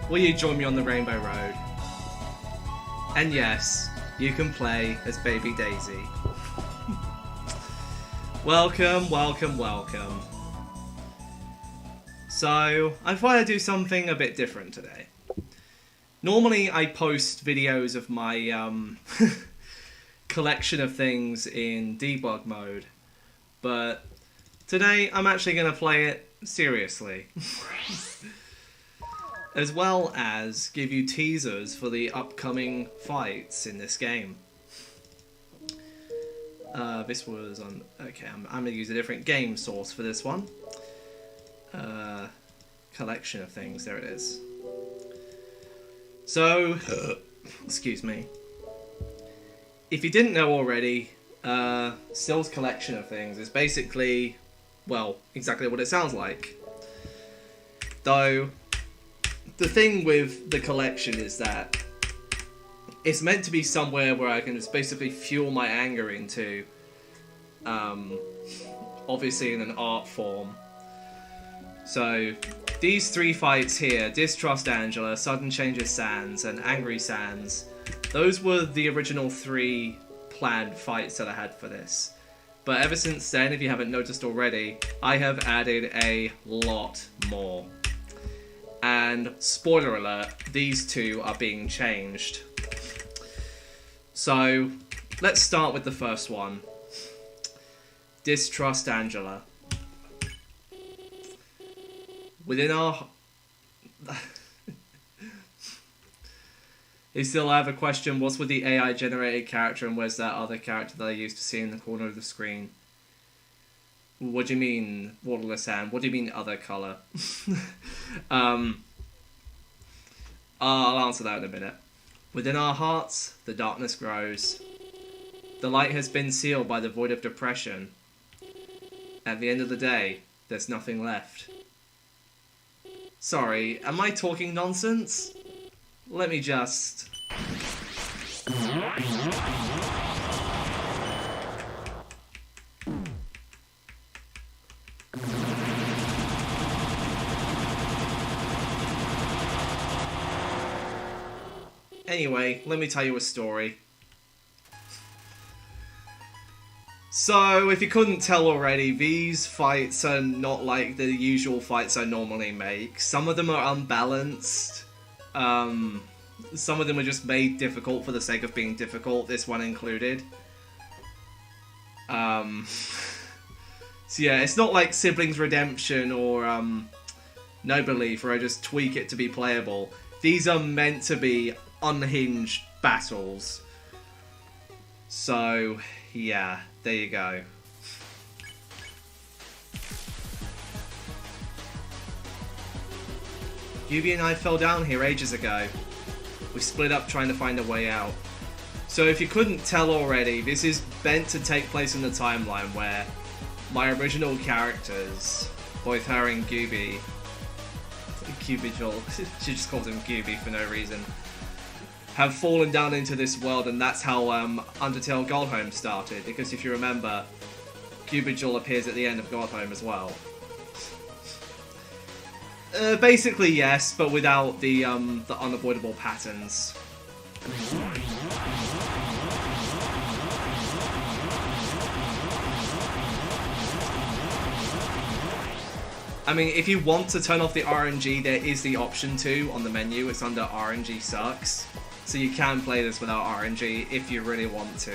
will you join me on the Rainbow Road? And yes, you can play as Baby Daisy. Welcome, welcome, welcome. So, I thought I'd do something a bit different today. Normally I post videos of my collection of things in debug mode, but today I'm actually going to play it seriously. As well as give you teasers for the upcoming fights in this game. This was on... Okay, I'm going to use a different game source for this one. Collection of things, there it is. So, excuse me. If you didn't know already, Still's collection of things is basically, well, exactly what it sounds like. Though, the thing with the collection is that it's meant to be somewhere where I can just basically fuel my anger into, obviously in an art form. So, these three fights here, Distrust Angela, Sudden Changes Sans, and Angry Sans, those were the original three planned fights that I had for this. But ever since then, if you haven't noticed already, I have added a lot more. And, spoiler alert, these two are being changed. So, let's start with the first one. Distrust Angela. Within our... You still have a question, what's with the AI generated character and where's that other character that I used to see in the corner of the screen? What do you mean, Waterless Hand? What do you mean other colour? I'll answer that in a minute. Within our hearts, the darkness grows. The light has been sealed by the void of depression. At the end of the day, there's nothing left. Sorry, am I talking nonsense? Let me just... Anyway, let me tell you a story. So, if you couldn't tell already, these fights are not like the usual fights I normally make. Some of them are unbalanced. Some of them are just made difficult for the sake of being difficult, this one included. So yeah, it's not like Siblings Redemption or No Belief, where I just tweak it to be playable. These are meant to be unhinged battles. So, yeah, there you go. Yubi and I fell down here ages ago. We split up trying to find a way out. So if you couldn't tell already, this is meant to take place in the timeline where my original characters, both her and Gooby, she just calls him Gooby for no reason, have fallen down into this world, and that's how Undertale Goldhome started, because if you remember, Cubijal appears at the end of Goldhome as well. Basically yes, but without the unavoidable patterns. I mean, if you want to turn off the RNG, there is the option to on the menu. It's under RNG sucks. So you can play this without RNG if you really want to.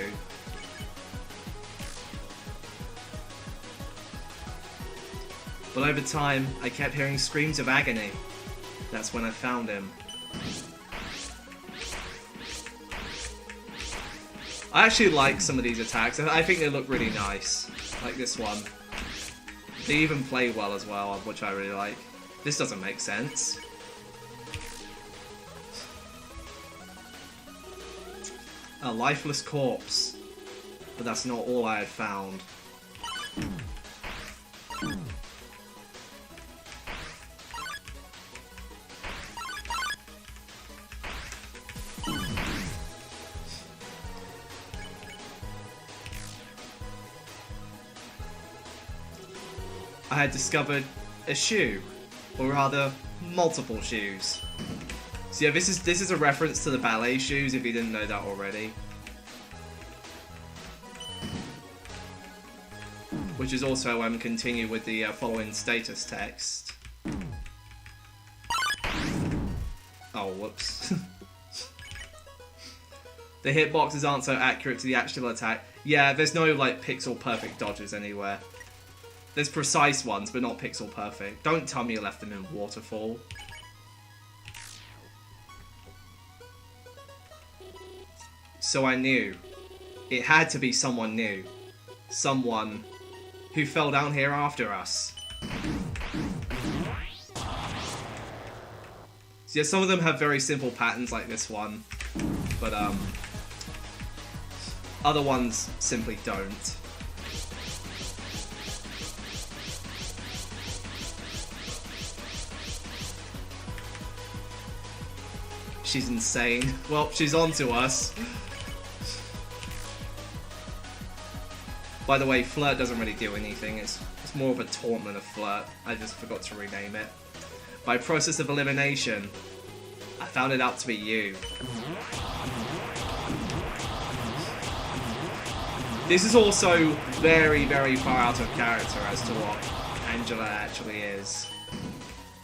But over time, I kept hearing screams of agony. That's when I found him. I actually like some of these attacks. I think they look really nice. Like this one. They even play well as well, which I really like. This doesn't make sense. A lifeless corpse. But that's not all I had found. I had discovered a shoe, or rather, multiple shoes. So yeah, this is a reference to the ballet shoes, if you didn't know that already. Which is also continue with the following status text. Oh, whoops. The hitboxes aren't so accurate to the actual attack. Yeah, there's no, like, pixel-perfect dodges anywhere. There's precise ones, but not pixel-perfect. Don't tell me you left them in Waterfall. So I knew. It had to be someone new. Someone who fell down here after us. So yeah, some of them have very simple patterns like this one, but other ones simply don't. She's insane. Well, she's onto us. By the way, flirt doesn't really do anything. It's more of a taunt than a flirt. I just forgot to rename it. By process of elimination, I found it out to be you. This is also very, very far out of character as to what Angela actually is.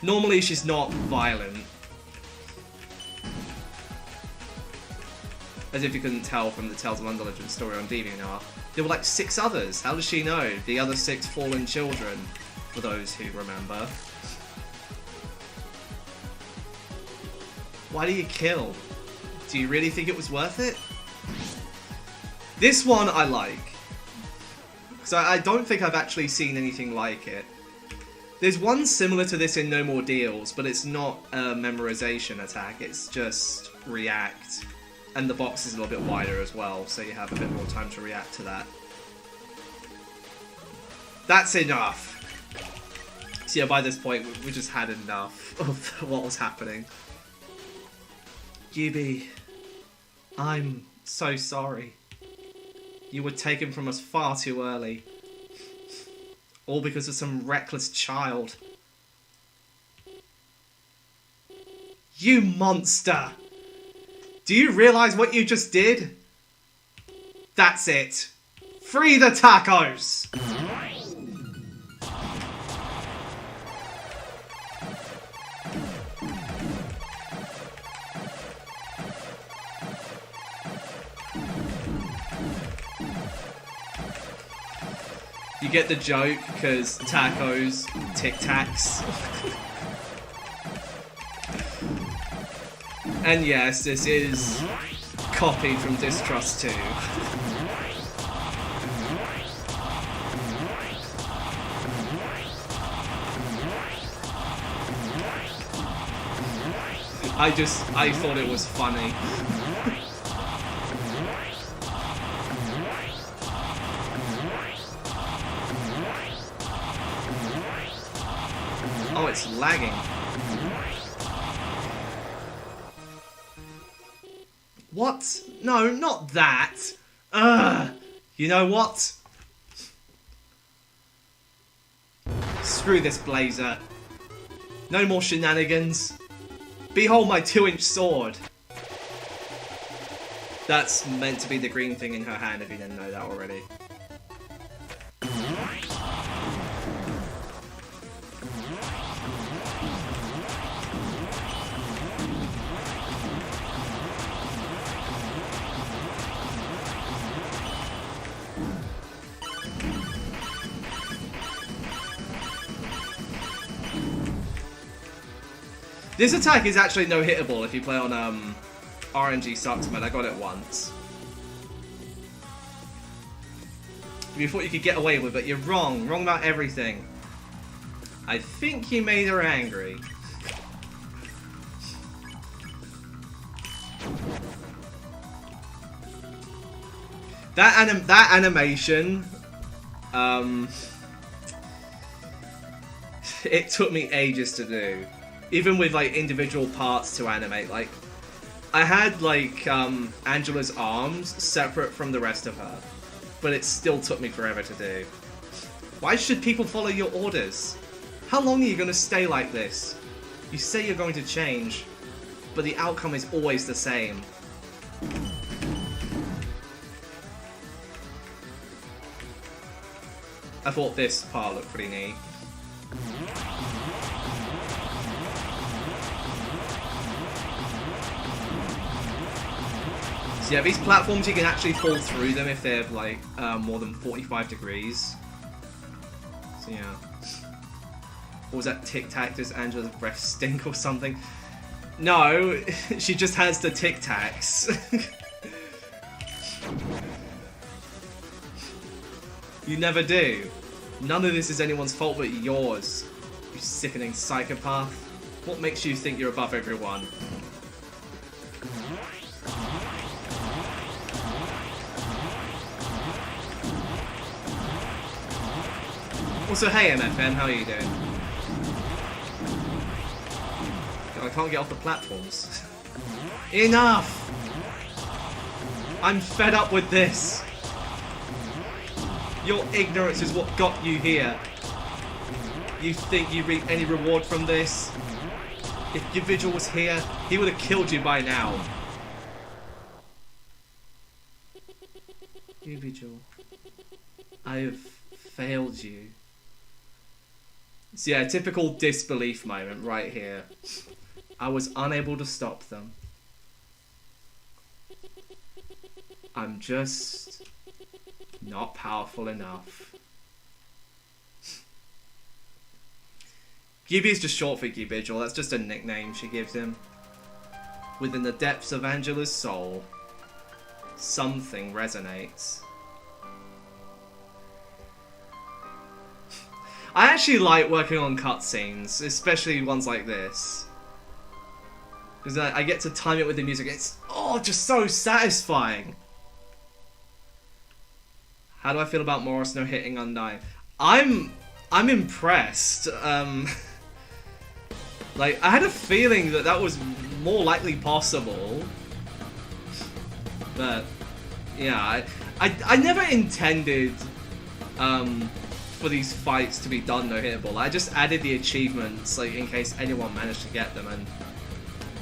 Normally she's not violent. As if you couldn't tell from the Tales of Underlegend story on DeviantArt. There were like 6 others. How does she know? The other 6 fallen children, for those who remember. Why do you kill? Do you really think it was worth it? This one I like. Because I don't think I've actually seen anything like it. There's one similar to this in No More Deals, but it's not a memorization attack, it's just react. And the box is a little bit wider as well, so you have a bit more time to react to that. That's enough! So yeah, by this point, we just had enough of what was happening. Yubi, I'm so sorry. You were taken from us far too early. All because of some reckless child. You monster! Do you realize what you just did? That's it. Free the tacos! You get the joke, because tacos, Tic Tacs. And yes, this is copied from Distrust 2. I thought it was funny. Oh, it's lagging. What? No, not that. Ugh. You know what? Screw this blazer. No more shenanigans. Behold my 2-inch sword. That's meant to be the green thing in her hand if you didn't know that already. This attack is actually no-hittable if you play on RNG Sucks mode. I got it once. You thought you could get away with it, you're wrong. Wrong about everything. I think you made her angry. That animation, it took me ages to do. Even with, like, individual parts to animate. Like, I had, like, Angela's arms separate from the rest of her. But it still took me forever to do. Why should people follow your orders? How long are you going to stay like this? You say you're going to change. but the outcome is always the same. I thought this part looked pretty neat. So yeah, these platforms, you can actually fall through them if they're like more than 45 degrees. So yeah. What was that Tic Tac? Does Angela's breath stink or something? No, she just has the Tic Tacs. You never do. None of this is anyone's fault but yours. You sickening psychopath. What makes you think you're above everyone? Also, hey MFM, how are you doing? I can't get off the platforms. Enough! I'm fed up with this. Your ignorance is what got you here. You think you reap any reward from this? If your vigil was here, he would have killed you by now. Your vigil. I have failed you. So yeah, typical disbelief moment right here. I was unable to stop them. I'm just not powerful enough. Gibby is just short for Gibigil. That's just a nickname she gives him. Within the depths of Angela's soul, something resonates. I actually like working on cutscenes, especially ones like this. Because I get to time it with the music. It's, oh, just so satisfying. How do I feel about Morris no hitting Undying? I'm impressed. Like, I had a feeling that that was more likely possible. But, yeah, I never intended for these fights to be done no-hittable. I just added the achievements, like, in case anyone managed to get them, and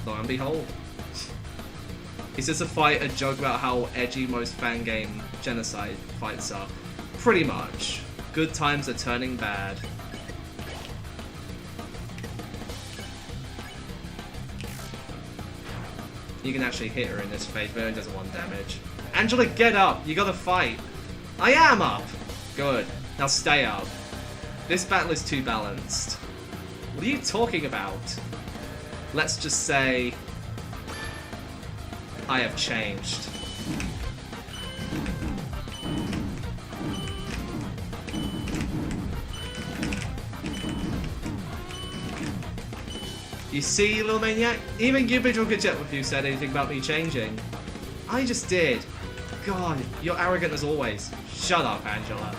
lo and behold. Is this a fight a joke about how edgy most fan game genocide fights are? Pretty much. Good times are turning bad. You can actually hit her in this phase, but it doesn't want damage. Angela, get up! You gotta fight! I am up! Good. Now stay up. This battle is too balanced. What are you talking about? Let's just say I have changed. You see, little maniac? Even Gibigil could check if you said anything about me changing. I just did. God, you're arrogant as always. Shut up, Angela.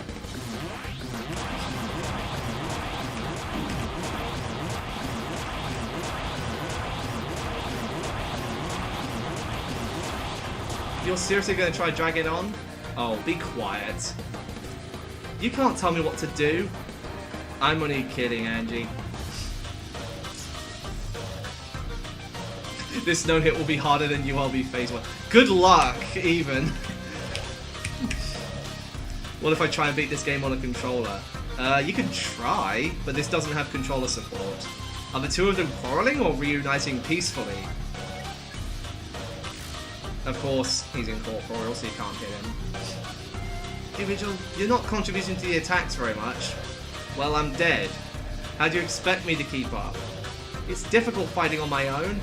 You're seriously going to try drag it on? Oh, be quiet. You can't tell me what to do. I'm only kidding, Angie. This no-hit will be harder than ULB Phase 1. Good luck, even. What if I try and beat this game on a controller? You can try, but this doesn't have controller support. Are the two of them quarreling or reuniting peacefully? Of course, he's incorporeal, so you can't hit him. Hey, Vigil, you're not contributing to the attacks very much. Well, I'm dead. How do you expect me to keep up? It's difficult fighting on my own.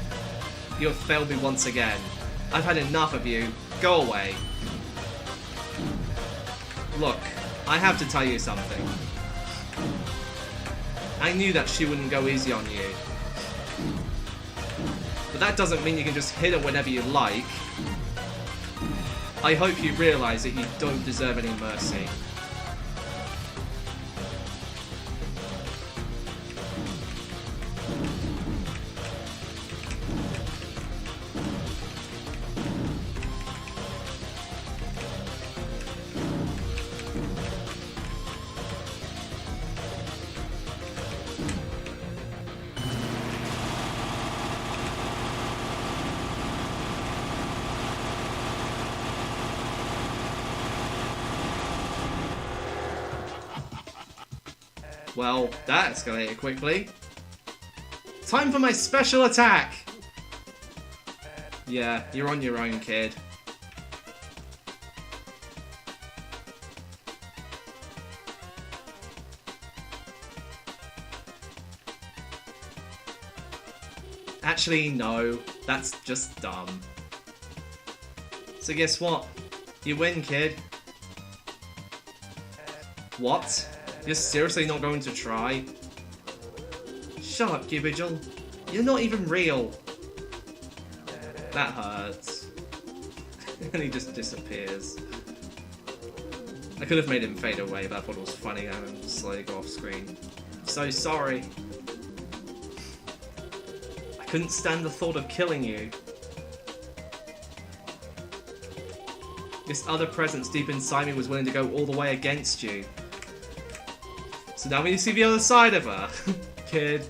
You have failed me once again. I've had enough of you. Go away. Look, I have to tell you something. I knew that she wouldn't go easy on you. But that doesn't mean you can just hit her whenever you like. I hope you realise that you don't deserve any mercy. Well, that escalated quickly. Time for my special attack! Yeah, you're on your own, kid. Actually, no. That's just dumb. So guess what? You win, kid. What? You're seriously not going to try? Shut up, Gibigel. You're not even real. That hurts. And he just disappears. I could have made him fade away, but I thought it was funny having him slowly go off screen. I'm so sorry. I couldn't stand the thought of killing you. This other presence deep inside me was willing to go all the way against you. So now when you see the other side of her, kid,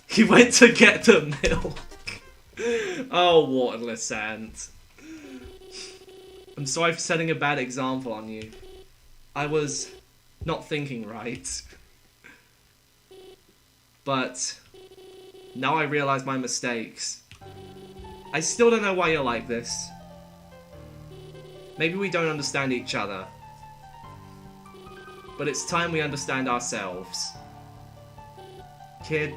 he went to get the milk. Oh, waterless ant. I'm sorry for setting a bad example on you. I was not thinking right. But now I realize my mistakes. I still don't know why you're like this. Maybe we don't understand each other. But it's time we understand ourselves. Kid,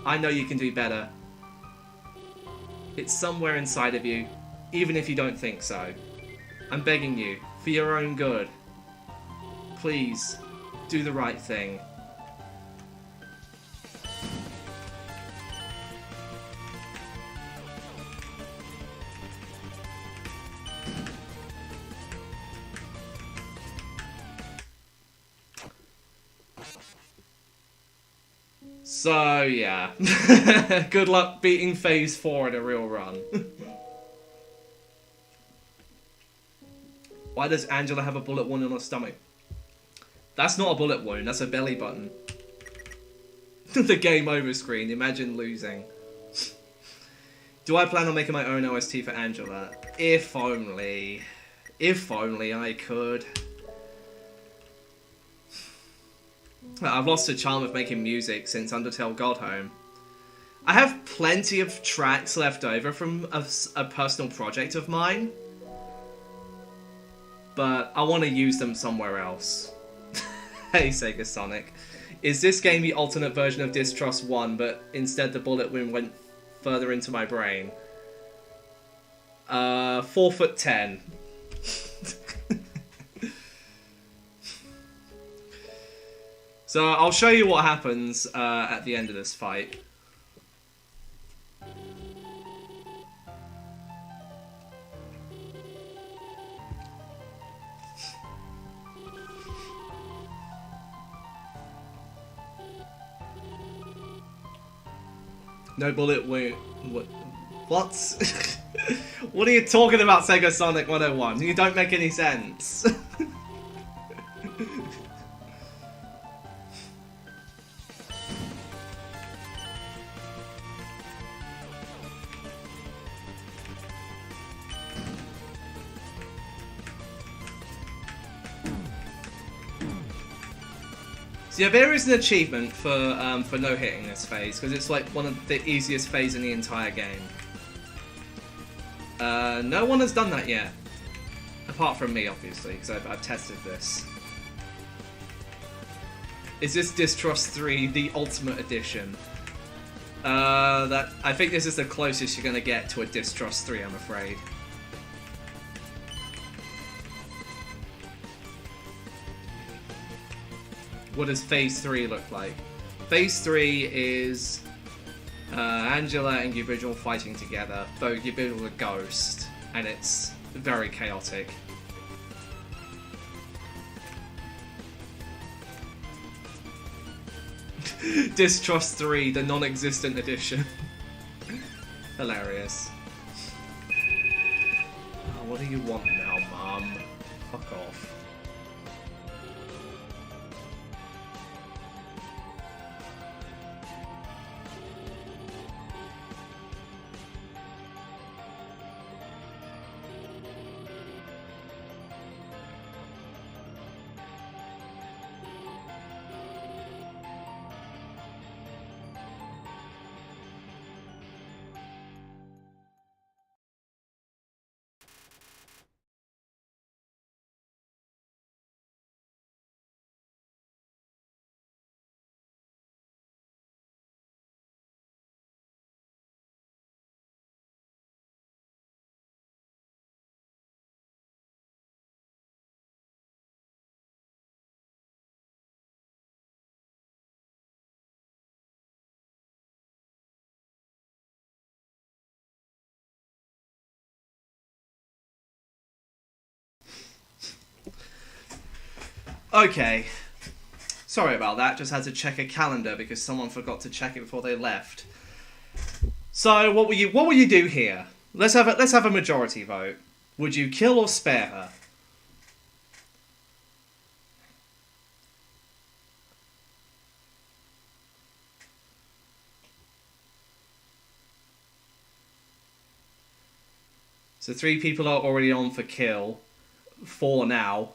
I know you can do better. It's somewhere inside of you, even if you don't think so. I'm begging you, for your own good. Please, do the right thing. So, yeah. Good luck beating Phase 4 in a real run. Why does Angela have a bullet wound on her stomach? That's not a bullet wound, that's a belly button. The game over screen, imagine losing. Do I plan on making my own OST for Angela? If only. If only I could. I've lost the charm of making music since Undertale got home. I have plenty of tracks left over from a personal project of mine. But I want to use them somewhere else. Hey Sega Sonic. Is this game the alternate version of Distrust 1, but instead the bullet wound went further into my brain? 4'10". So I'll show you what happens at the end of this fight. No bullet wound. What? What are you talking about, Sega Sonic 101? You don't make any sense. So yeah, there is an achievement for no hitting this phase, because it's like one of the easiest phases in the entire game. No one has done that yet. Apart from me, obviously, because I've tested this. Is this Distrust 3 the Ultimate Edition? I think this is the closest you're going to get to a Distrust 3, I'm afraid. What does Phase 3 look like? Phase 3 is Angela and Gibigel fighting together, though Gibigel's a ghost, and it's very chaotic. Distrust 3, the non-existent edition. Hilarious. Oh, what do you want now, Mum? Fuck off. Okay. Sorry about that, just had to check a calendar because someone forgot to check it before they left. So, what will you do here? Let's have a majority vote. Would you kill or spare her? So 3 people are already on for kill. 4 now.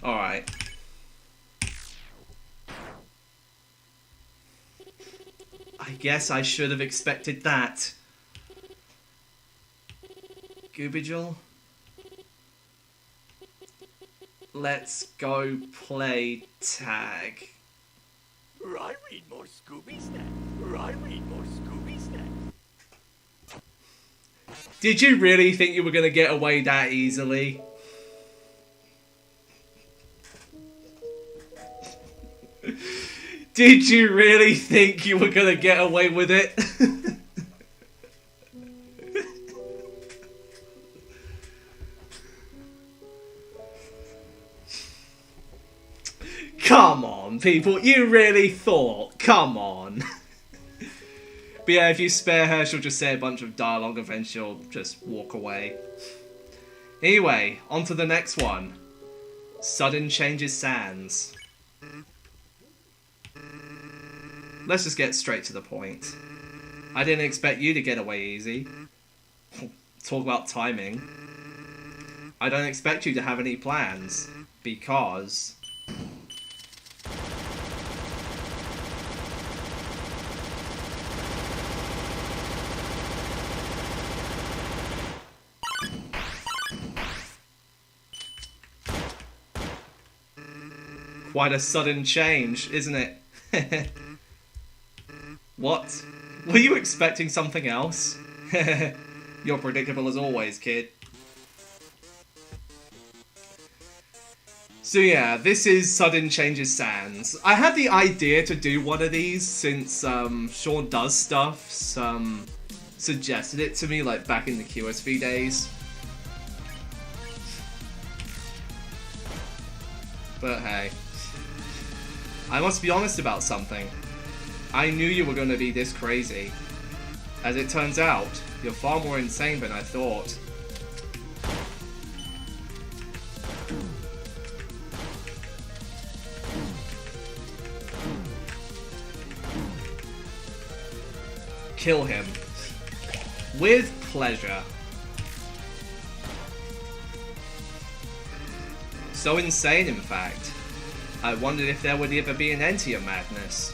Alright. I guess I should have expected that. Goobijal? Let's go play tag. I read more Scooby Snack. I read more Scooby Snack. Did you really think you were going to get away that easily? Did you really think you were going to get away with it? Come on, people. You really thought. Come on. But yeah, if you spare her, she'll just say a bunch of dialogue and then she'll just walk away. Anyway, on to the next one. Sudden changes sands. Let's just get straight to the point. I didn't expect you to get away easy. Talk about timing. I don't expect you to have any plans. Because... quite a sudden change, isn't it? What? Were you expecting something else? You're predictable as always, kid. So yeah, this is Sudden Changes Sans. I had the idea to do one of these since Sean Does Stuff suggested it to me like back in the QSV days. But hey. I must be honest about something. I knew you were going to be this crazy. As it turns out, you're far more insane than I thought. Kill him. With pleasure. So insane, in fact. I wondered if there would ever be an end to your madness.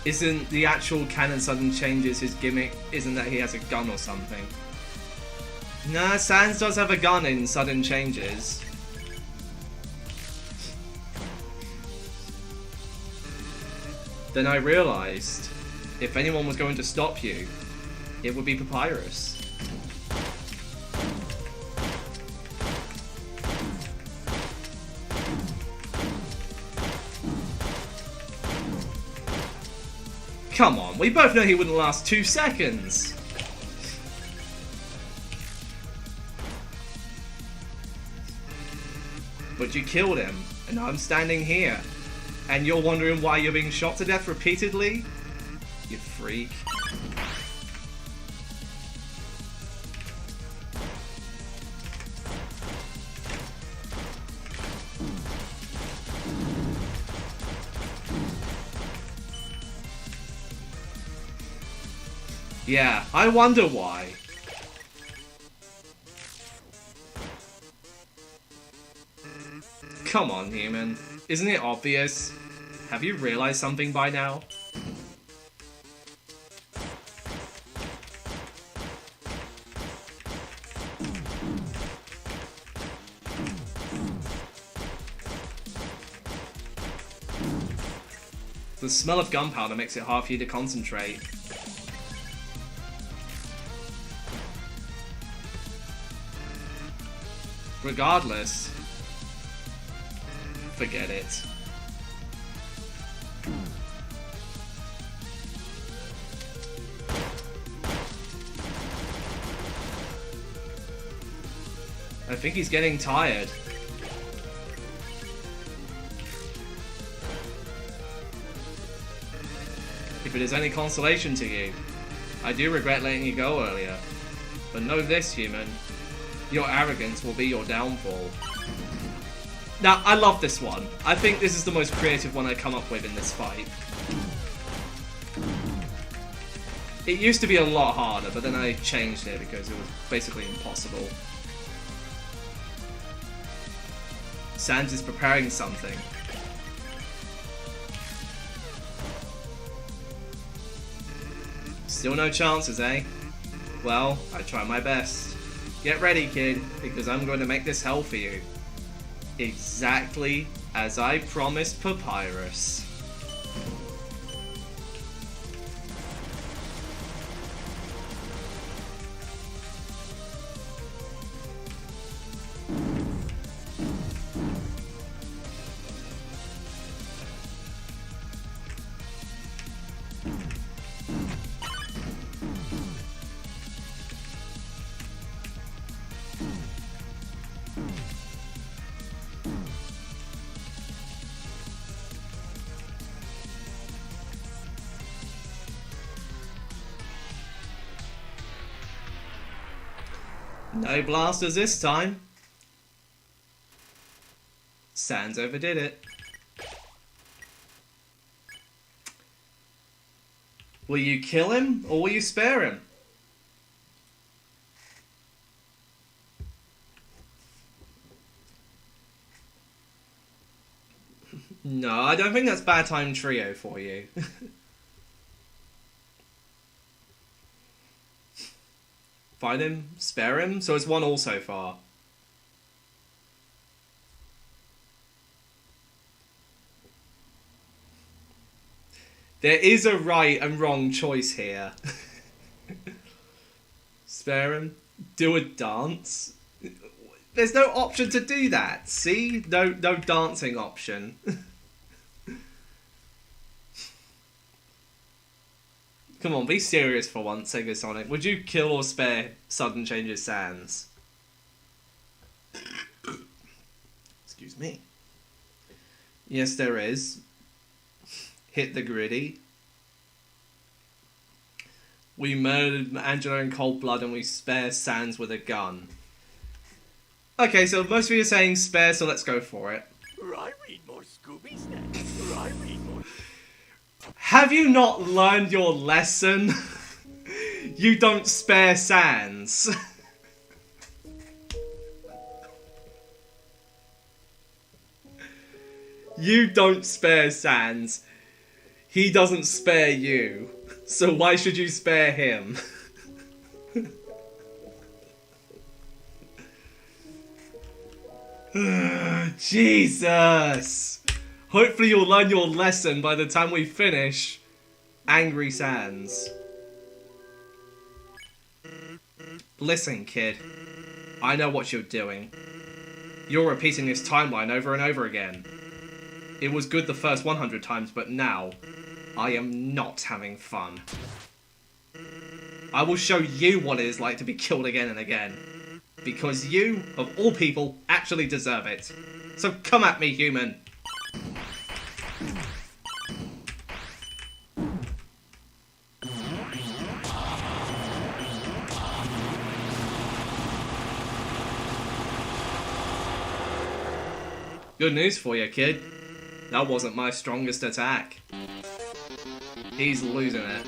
Isn't the actual canon Sudden Changes his gimmick? Isn't that he has a gun or something? Nah, Sans does have a gun in Sudden Changes. Then I realised, if anyone was going to stop you, it would be Papyrus. Come on, we both know he wouldn't last 2 seconds! But you killed him, and I'm standing here. And you're wondering why you're being shot to death repeatedly? You freak. Yeah, I wonder why. Come on, human. Isn't it obvious? Have you realized something by now? The smell of gunpowder makes it hard for you to concentrate. Regardless, forget it. think he's getting tired. If it is any consolation to you, I do regret letting you go earlier. But know this, human. Your arrogance will be your downfall. Now, I love this one. I think this is the most creative one I come up with in this fight. It used to be a lot harder, but then I changed it because it was basically impossible. Sans is preparing something. Still no chances, eh? Well, I try my best. Get ready, kid, because I'm going to make this hell for you. Exactly as I promised Papyrus. No blasters this time. Sans overdid it. Will you kill him or will you spare him? No, I don't think that's bad time trio for you. Fight him, spare him, so it's 1-1 so far. There is a right and wrong choice here. Spare him, do a dance. There's no option to do that, see? No dancing option. Come on, be serious for once, Sega Sonic. Would you kill or spare Sudden Changes Sans? Excuse me. Yes, there is. Hit the gritty. We murdered Angela in cold blood and we spare Sans with a gun. Okay, so most of you are saying spare, so let's go for it. I read more Scooby Snacks. I read more. Have you not learned your lesson? You don't spare Sans. You don't spare Sans. He doesn't spare you. So why should you spare him? Jesus! Hopefully you'll learn your lesson by the time we finish Angry Sans. Listen, kid. I know what you're doing. You're repeating this timeline over and over again. It was good the first 100 times, but now, I am not having fun. I will show you what it is like to be killed again and again. Because you, of all people, actually deserve it. So come at me, human. Good news for you, kid. That wasn't my strongest attack. He's losing it.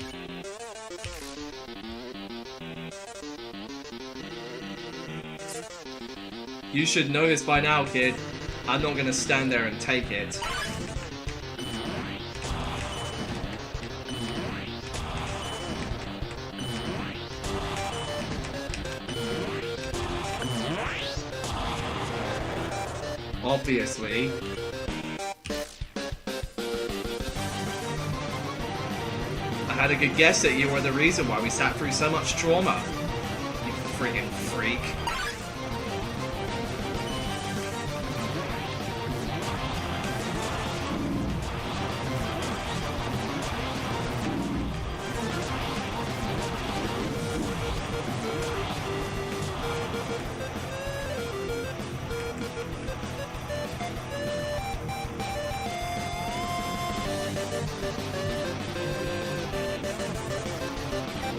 You should know this by now, kid. I'm not gonna stand there and take it. Obviously. I had a good guess that you were the reason why we sat through so much trauma. You friggin' freak.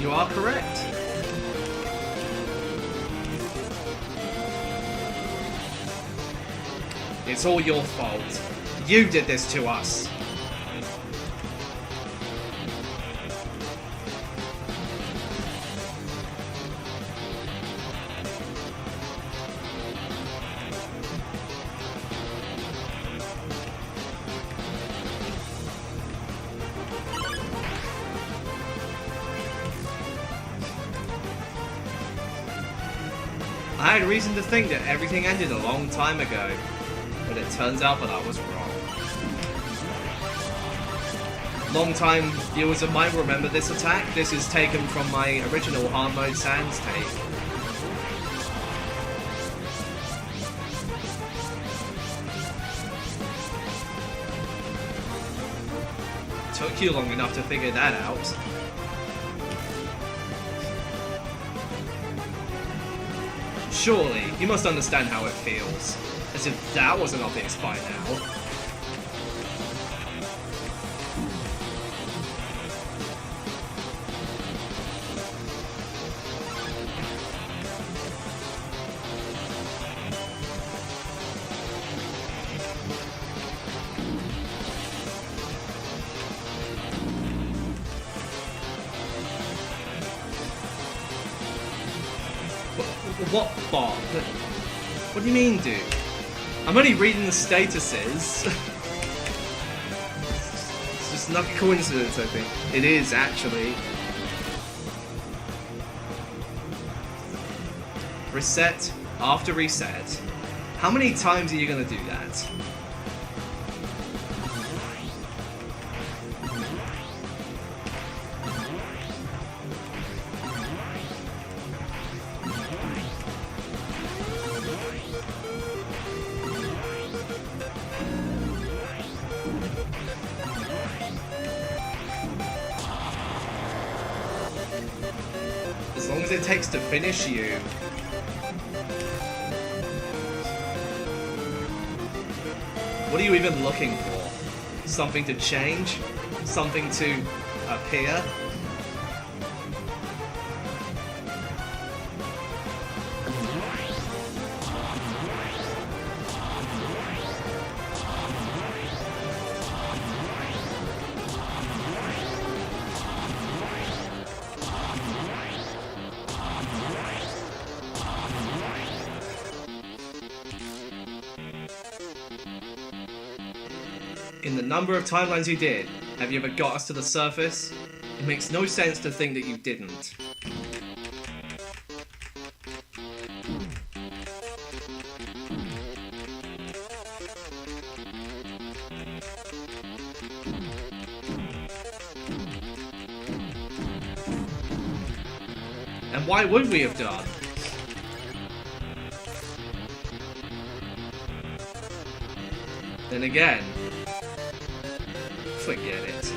You are correct. It's all your fault. You did this to us. I had reason to think that everything ended a long time ago, but it turns out that I was wrong. Long-time viewers of mine remember this attack. This is taken from my original hard mode Sans take. Took you long enough to figure that out. Surely, you must understand how it feels. As if that wasn't obvious by now. What bot? What do you mean, dude? I'm only reading the statuses. It's just not a coincidence, I think. It is, actually. Reset after reset. How many times are you gonna do that? As long as it takes to finish you. What are you even looking for? Something to change? Something to appear? In the number of timelines you did, have you ever got us to the surface? It makes no sense to think that you didn't. And why would we have done? Then again, forget it.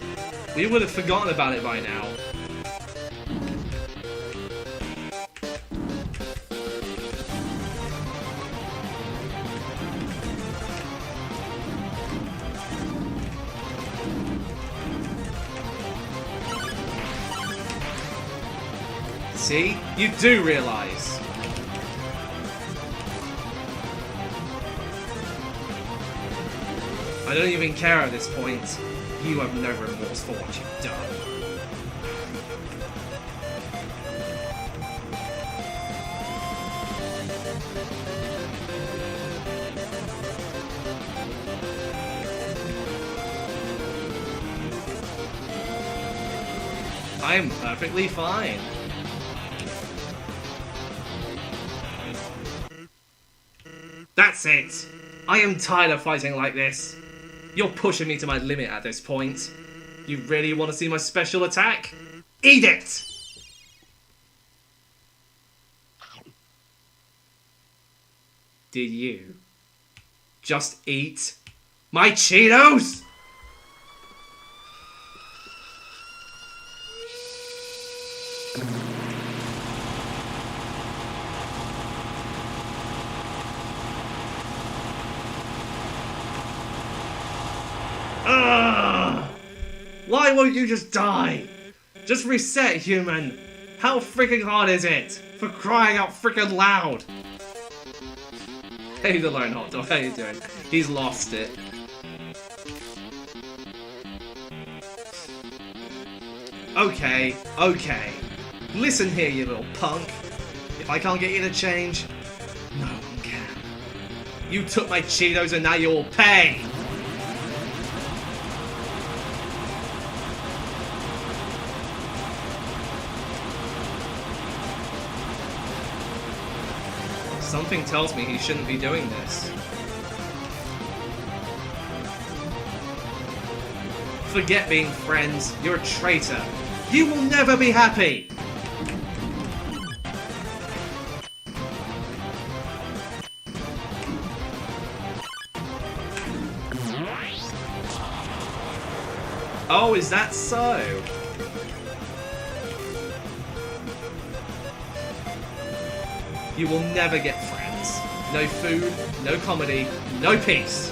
We would have forgotten about it by now. See? You do realize. I don't even care at this point. You have no remorse for what you've done. I am perfectly fine. That's it! I am tired of fighting like this. You're pushing me to my limit at this point. You really want to see my special attack? Eat it! Did you just eat my Cheetos? Why won't you just die? Just reset, human. How freaking hard is it? For crying out freaking loud! Hey, the lone hot dog, how you doing? He's lost it. Okay, okay. Listen here, you little punk. If I can't get you to change, no one can. You took my Cheetos and now you'll pay! Something tells me he shouldn't be doing this. Forget being friends, you're a traitor. You will never be happy! Oh, is that so? You will never get friends. No food, no comedy, no peace.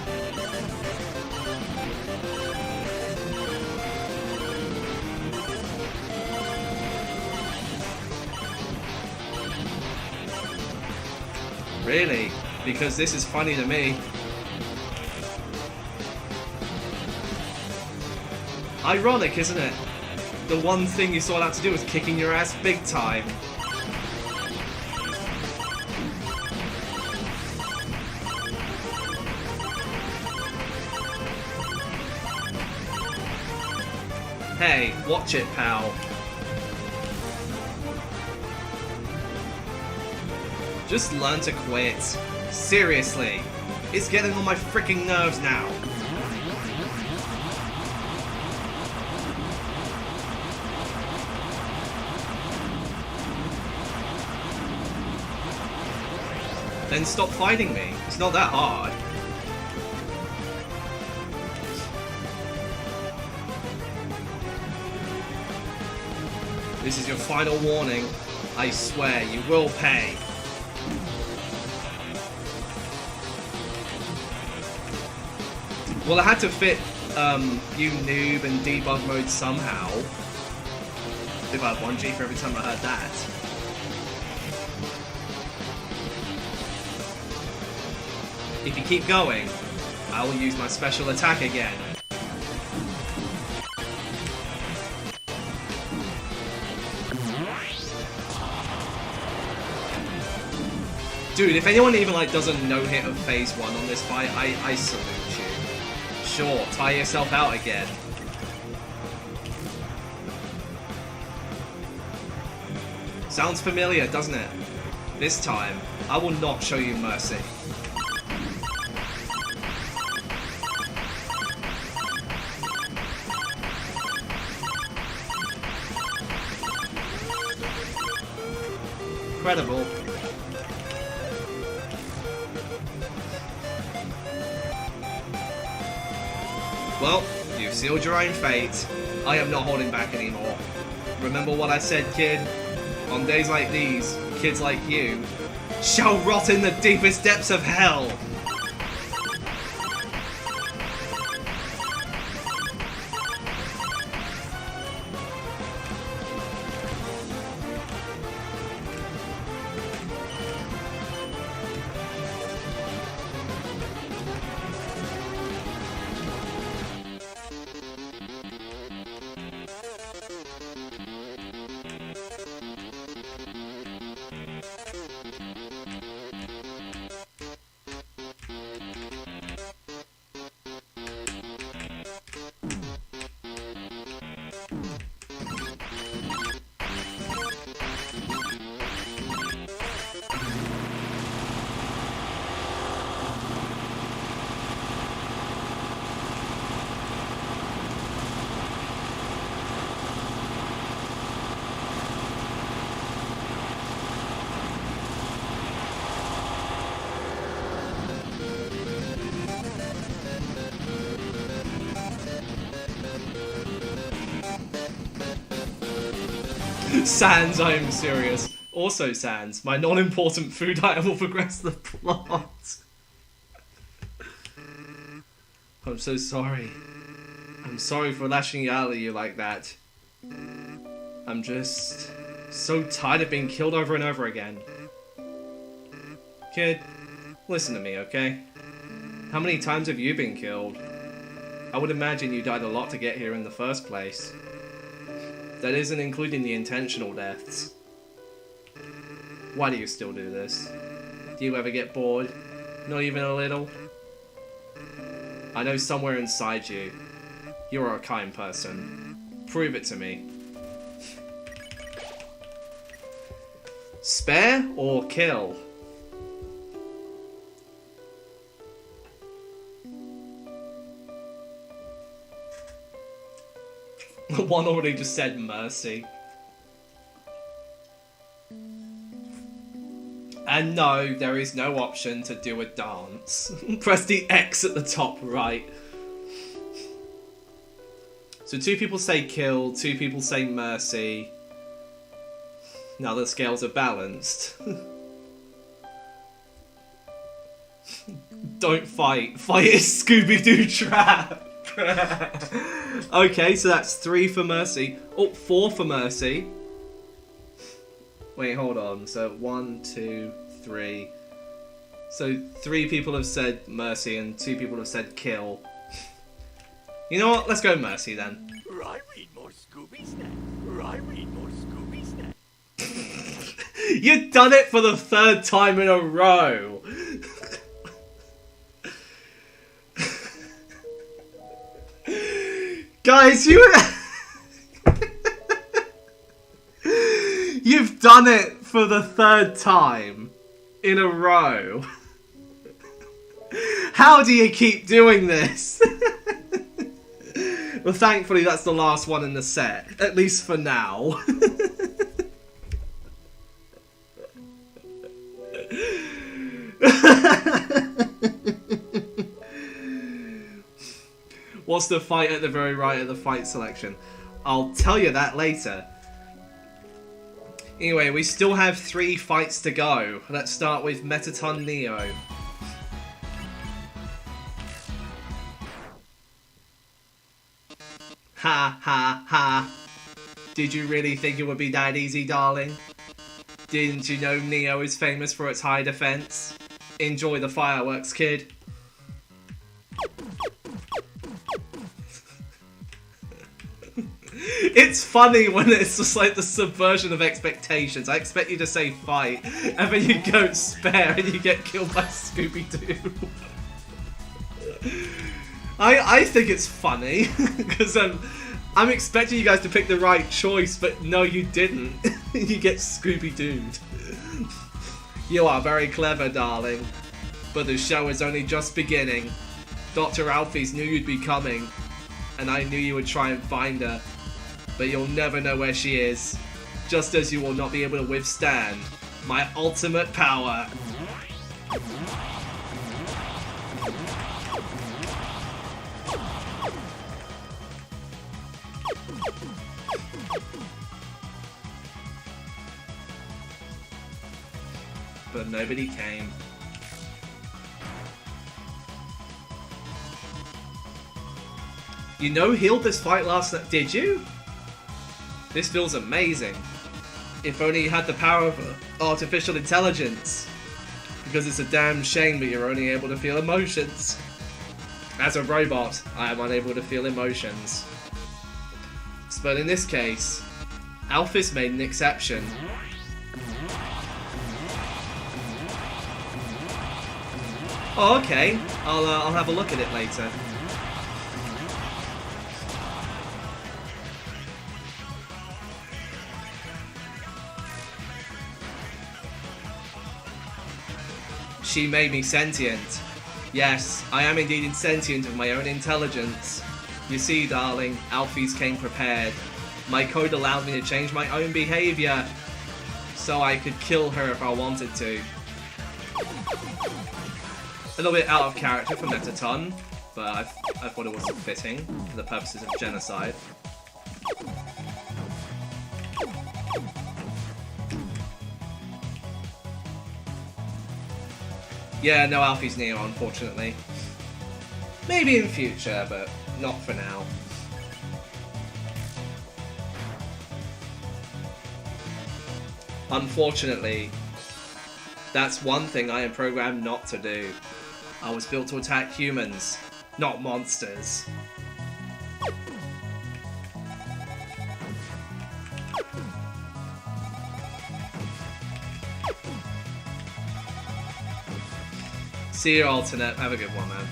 Really? Because this is funny to me. Ironic, isn't it? The one thing you sought out to do was kicking your ass big time. Hey, watch it, pal. Just learn to quit. Seriously. It's getting on my freaking nerves now. Then stop fighting me. It's not that hard. This is your final warning. I swear you will pay. Well, I had to fit you noob and debug mode somehow. If I had 1G for every time I heard that. If you keep going, I will use my special attack again. Dude, if anyone even like does a no-hit of phase 1 on this fight, I salute you. Sure, tire yourself out again. Sounds familiar, doesn't it? This time, I will not show you mercy. Incredible. Well, you've sealed your own fate. I am not holding back anymore. Remember what I said, kid? On days like these, kids like you shall rot in the deepest depths of hell! Sans, I am serious. Also Sans, my non-important food item will progress the plot. I'm so sorry. I'm sorry for lashing out at you like that. I'm just So tired of being killed over and over again. Kid, listen to me, okay? How many times have you been killed? I would imagine you died a lot to get here in the first place. That isn't including the intentional deaths. Why do you still do this? Do you ever get bored? Not even a little? I know somewhere inside you, you're a kind person. Prove it to me. Spare or kill? One already just said mercy. And no, there is no option to do a dance. Press the X at the top right. So 2 people say kill, 2 people say mercy. Now the scales are balanced. Don't fight. Fight is Scooby-Doo trap. Okay, so that's 3 for mercy. Oh, 4 for mercy. Wait, hold on. So 1, 2, 3. So 3 people have said mercy and 2 people have said kill. You know what? Let's go mercy then. I read more Scooby Snacks. I read more Scooby Snacks. You've done it for the 3rd time in a row. Guys, you've done it for the 3rd time in a row. How do you keep doing this? Well, thankfully that's the last one in the set, at least for now. What's the fight at the very right of the fight selection? I'll tell you that later. Anyway, we still have 3 fights to go. Let's start with Metaton Neo. Ha ha ha. Did you really think it would be that easy, darling? Didn't you know Neo is famous for its high defense? Enjoy the fireworks, kid. It's funny when it's just like the subversion of expectations. I expect you to say fight, and then you go spare and you get killed by Scooby-Doo. I think it's funny, because I'm expecting you guys to pick the right choice, but no you didn't. You get Scooby-Dooed. You are very clever, darling, but the show is only just beginning. Dr. Alphys knew you'd be coming, and I knew you would try and find her. But you'll never know where she is, just as you will not be able to withstand my ultimate power. But nobody came. You no-healed this fight last night, did you? This feels amazing. If only you had the power of artificial intelligence. Because it's a damn shame that you're only able to feel emotions. As a robot, I am unable to feel emotions. But in this case, Alphys made an exception. Oh, okay. I'll have a look at it later. She made me sentient. Yes, I am indeed insentient of my own intelligence. You see, darling, Alphys came prepared. My code allowed me to change my own behavior, so I could kill her if I wanted to. A little bit out of character for Metaton, but I thought it was fitting for the purposes of genocide. Yeah, no Alphys Neo, unfortunately. Maybe in future, but not for now. Unfortunately, that's one thing I am programmed not to do. I was built to attack humans, not monsters. See you, alternate. Have a good one, man.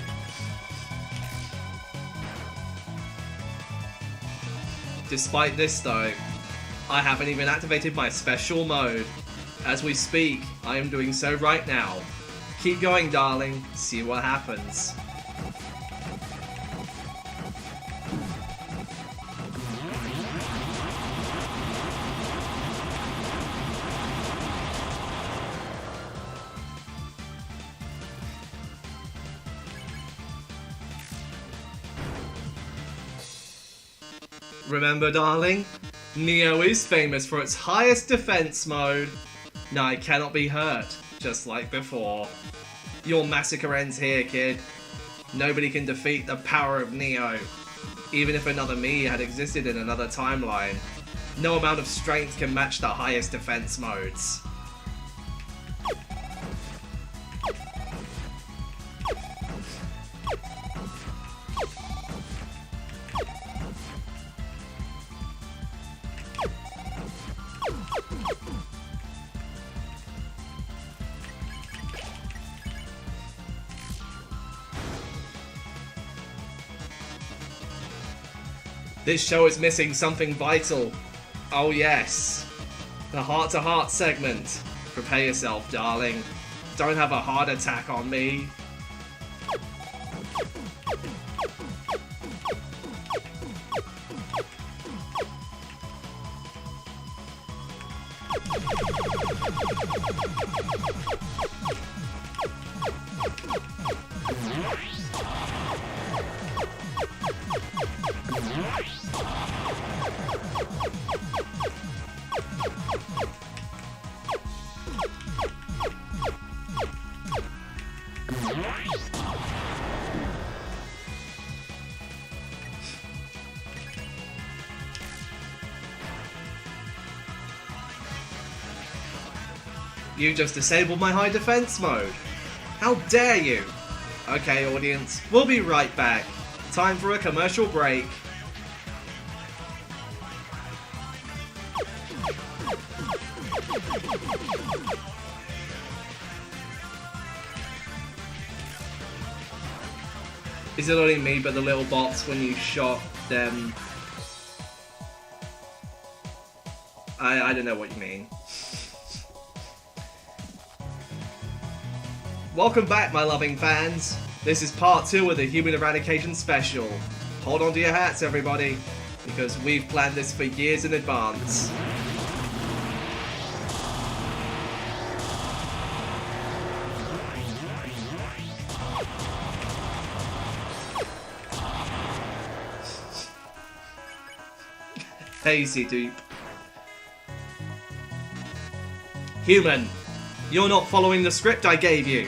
Despite this, though, I haven't even activated my special mode. As we speak, I am doing so right now. Keep going, darling. See what happens. Remember, darling? Neo is famous for its highest defense mode. Now I cannot be hurt, just like before. Your massacre ends here, kid. Nobody can defeat the power of Neo. Even if another me had existed in another timeline, no amount of strength can match the highest defense modes. This show is missing something vital. Oh yes. The heart-to-heart segment. Prepare yourself, darling. Don't have a heart attack on me. You just disabled my high defense mode. How dare you? Okay, audience, we'll be right back. Time for a commercial break. Is it only me but the little bots when you shot them? I don't know what you mean. Welcome back, my loving fans. This is part 2 of the Human Eradication Special. Hold on to your hats, everybody, because we've planned this for years in advance. Hazy dupe. Human, you're not following the script I gave you.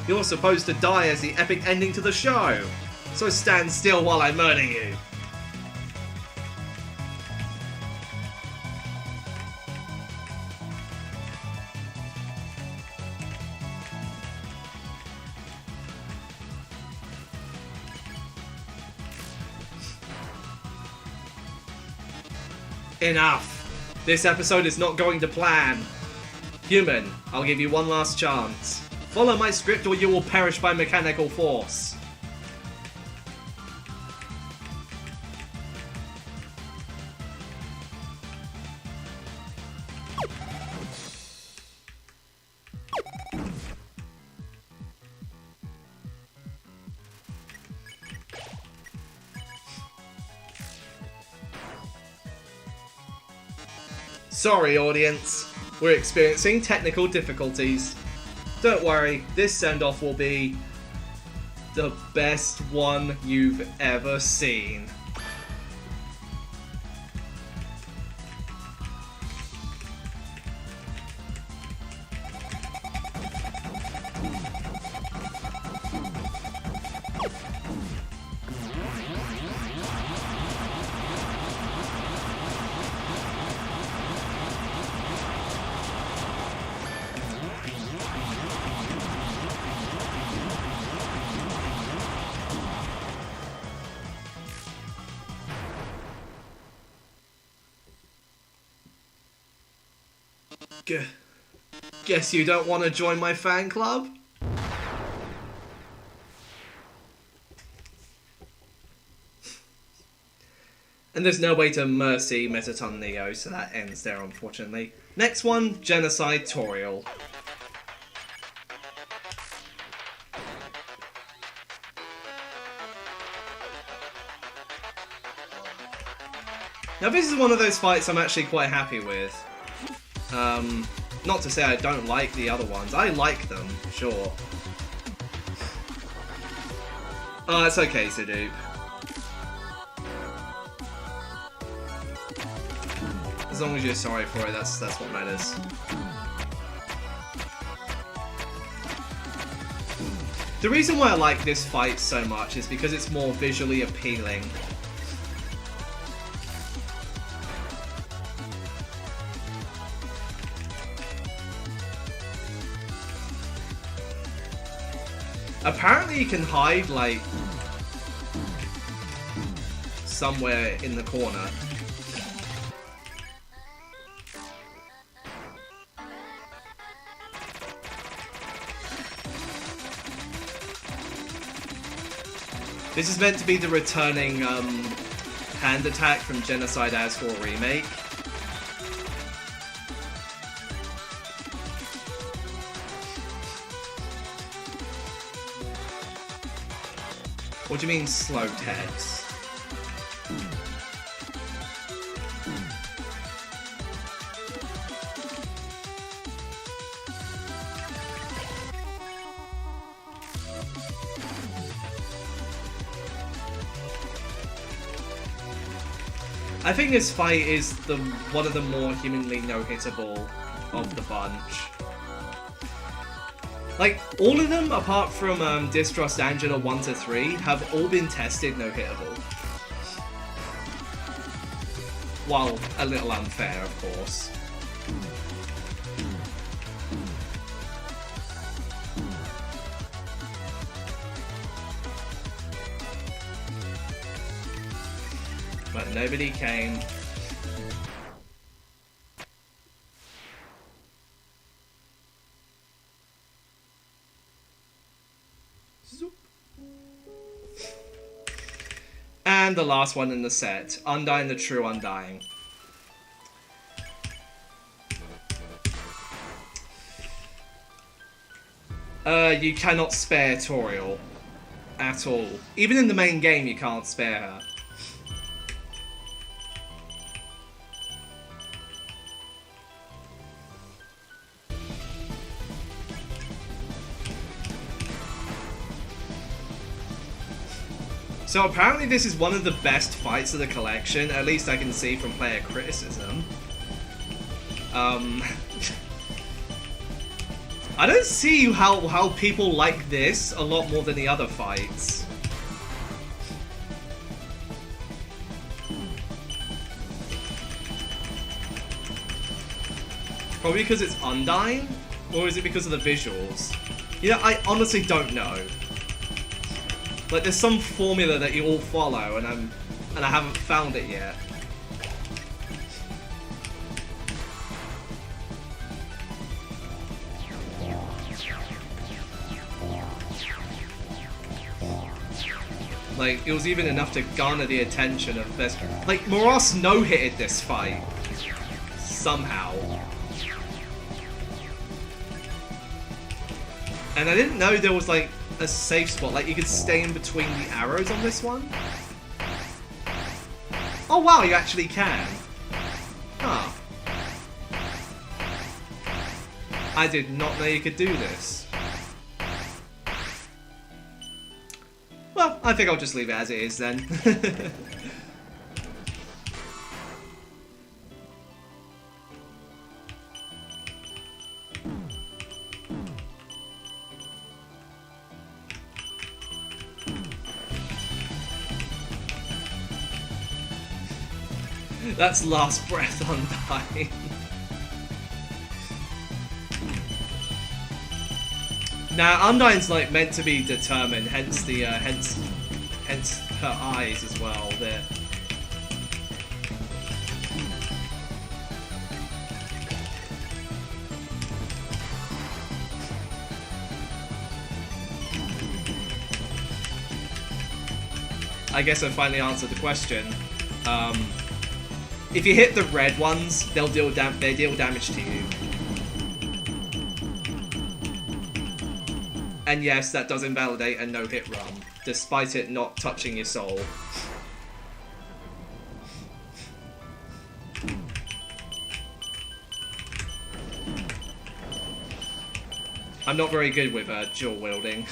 You're supposed to die as the epic ending to the show. So stand still while I murder you. Enough. This episode is not going to plan. Human, I'll give you one last chance. Follow my script or you will perish by mechanical force. Sorry, audience. We're experiencing technical difficulties. Don't worry, this send-off will be the best one you've ever seen. Guess you don't want to join my fan club? And there's no way to mercy Metaton Neo, so that ends there, unfortunately. Next one, Genocide Toriel. Now this is one of those fights I'm actually quite happy with. Not to say I don't like the other ones. I like them, sure. Oh, it's okay, Sedupe. As long as you're sorry for it, that's what matters. The reason why I like this fight so much is because it's more visually appealing. Apparently you can hide, like, somewhere in the corner. This is meant to be the returning hand attack from Genocide As4 Remake. What do you mean, slow text? I think this fight is one of the more humanly no-hittable of the bunch. Like, all of them, apart from Distrust Angela 1 to 3, have all been tested no-hittable. While a little unfair, of course. But nobody came. And the last one in the set, Undying the True Undying. You cannot spare Toriel. At all. Even in the main game, you can't spare her. So apparently this is one of the best fights of the collection, at least I can see from player criticism. I don't see how people like this a lot more than the other fights. Probably because it's Undying? Or is it because of the visuals? You know, I honestly don't know. Like, there's some formula that you all follow, and I haven't found it yet. Like, it was even enough to garner the attention of best. Like, Moros no-hitted this fight somehow. And I didn't know there was like a safe spot, like you could stay in between the arrows on this one. Oh wow, you actually can. Huh. I did not know you could do this. Well, I think I'll just leave it as it is then. That's last breath Undying. Now, Undying's like meant to be determined, hence the hence her eyes as well. There. I guess I finally answered the question. If you hit the red ones, they deal damage to you. And yes, that does invalidate a no-hit run, despite it not touching your soul. I'm not very good with dual wielding.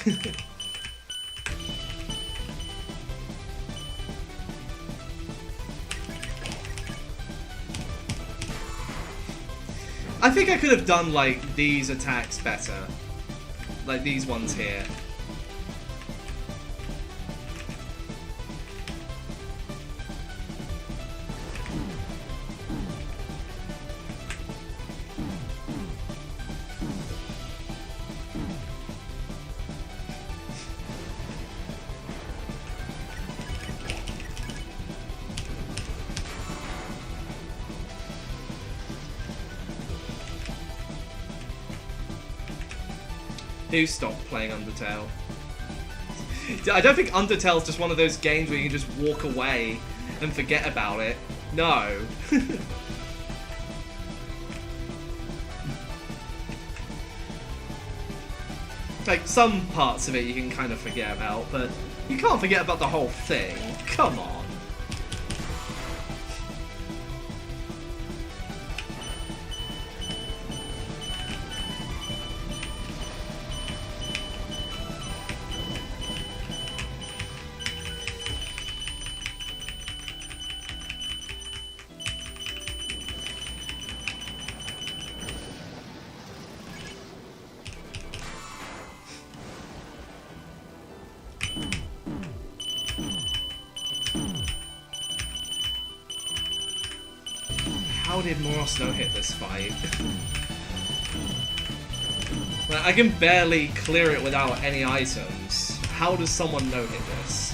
I think I could have done, like, these attacks better. Like these ones here. Who stopped playing Undertale? I don't think Undertale's just one of those games where you can just walk away and forget about it. No. Like, some parts of it you can kind of forget about, but you can't forget about the whole thing. Come on. How did Moros no-hit this fight? Like, I can barely clear it without any items. How does someone no-hit this?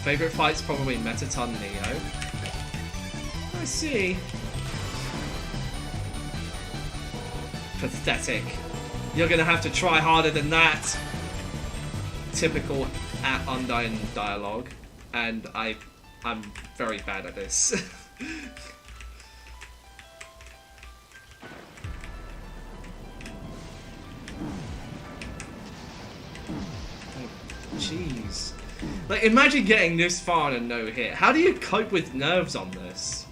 Favorite fight's probably Metaton Neo. I see. Pathetic. You're gonna have to try harder than that. Typical at Undyne dialogue, and I'm very bad at this. Jeez. Like, imagine getting this far and a no-hit. How do you cope with nerves on this?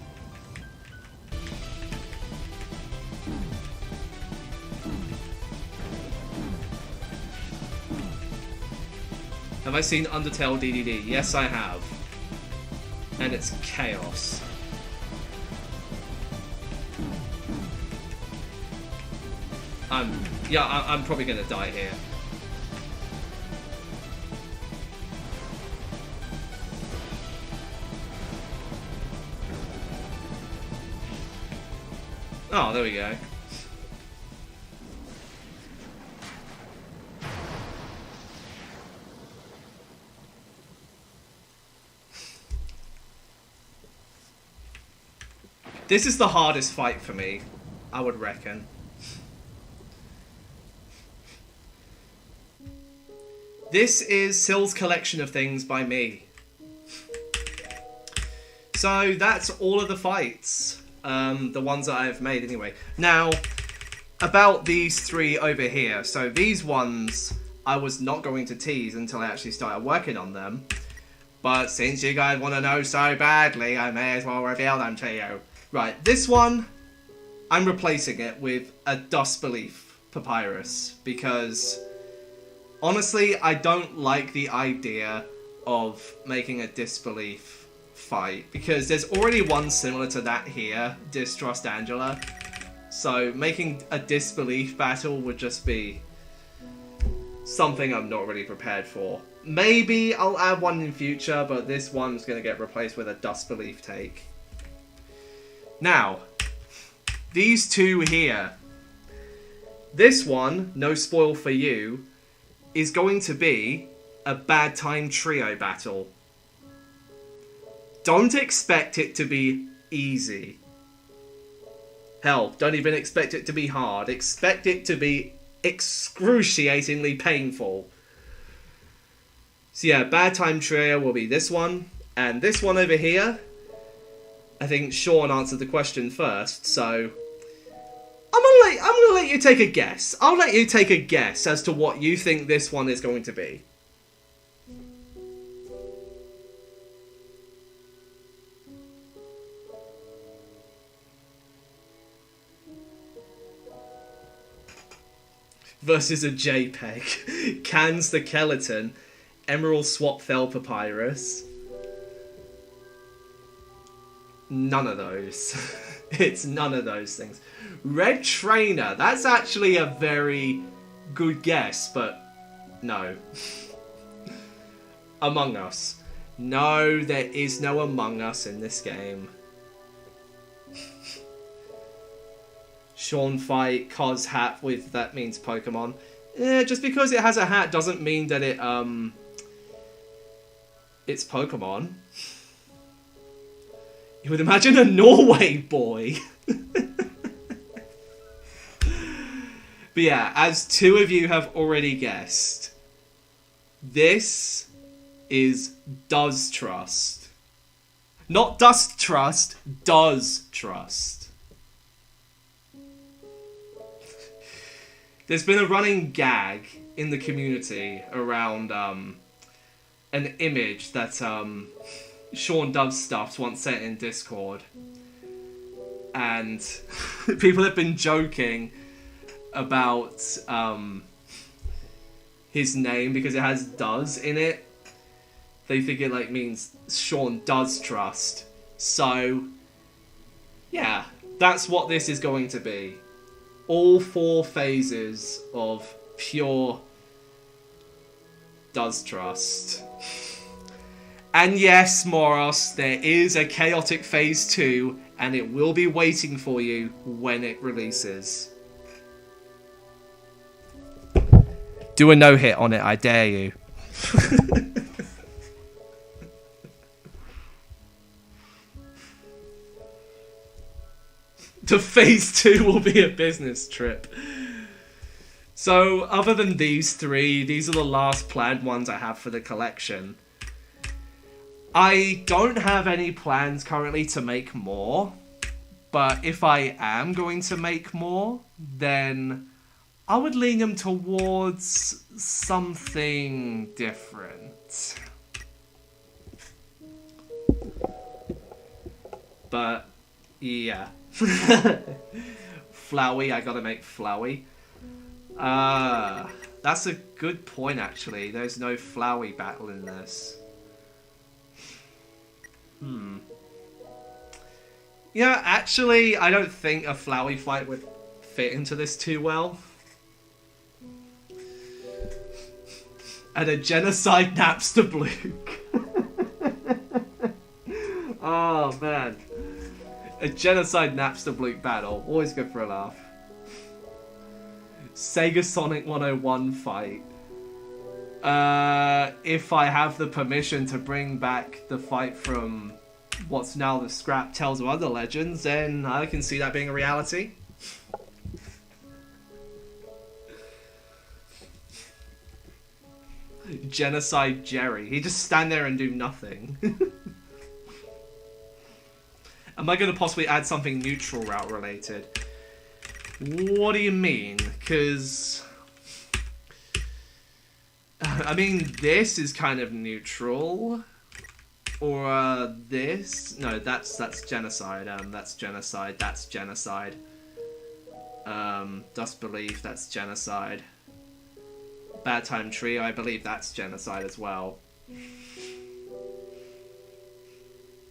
Have I seen Undertale DDD? Yes, I have. And it's chaos. I'm probably gonna die here. Oh, there we go. This is the hardest fight for me, I would reckon. This is Sill's collection of things by me. So that's all of the fights. The ones that I've made anyway. Now, about these three over here. So these ones I was not going to tease until I actually started working on them. But since you guys want to know so badly, I may as well reveal them to you. Right, this one, I'm replacing it with a Dust Belief Papyrus, because honestly, I don't like the idea of making a Disbelief fight, because there's already one similar to that here, Distrust Angela, so making a Disbelief battle would just be something I'm not really prepared for. Maybe I'll add one in future, but this one's going to get replaced with a Dust Belief take. Now, these two here. This one, no spoil for you, is going to be a Bad Time Trio battle. don't expect it to be easy. Hell, don't even expect it to be hard. Expect it to be excruciatingly painful. So yeah, bad time trio will be this one, and this one over here. I think Sean answered the question first, so I'm gonna let you take a guess. I'll let you take a guess as to what you think this one is going to be. Versus a JPEG. Cans the Skeleton. Emerald Swap Fell Papyrus. None of those. It's none of those things. Red Trainer. That's actually a very good guess, but no. Among Us. No, there is no Among Us in this game. Sean fight, Cos hat with that means Pokemon. Just because it has a hat doesn't mean that it's Pokemon. You would imagine a Norway boy. But yeah, as two of you have already guessed, this is Does Trust. Not Dust Trust, Does Trust. There's been a running gag in the community around an image that Sean Doves Stuffs once sent in Discord. And people have been joking about his name because it has does in it. They think it like means Sean does trust. So yeah, that's what this is going to be. All 4 phases of pure does trust. And yes, Moros, there is a chaotic phase 2, and it will be waiting for you when it releases. Do a no-hit on it, I dare you. The phase 2 will be a business trip. So, other than these 3, these are the last planned ones I have for the collection. I don't have any plans currently to make more, but if I am going to make more, then I would lean them towards something different. But, yeah. Flowey, I gotta make Flowey. That's a good point, actually. There's no Flowey battle in this. Yeah, actually, I don't think a Flowey fight would fit into this too well. And a genocide Napster Bluke. Oh, man. A genocide Napster Bluke battle. Always good for a laugh. Sega Sonic 101 fight. If I have the permission to bring back the fight from what's now the scrap Tales of Other Legends, then I can see that being a reality. Genocide Jerry. He just stand there and do nothing. Am I going to possibly add something neutral route related? What do you mean? Because I mean, this is kind of neutral. Or this? No, that's genocide. That's genocide. That's genocide. Dust Belief, that's genocide. Bad Time Trio, I believe that's genocide as well.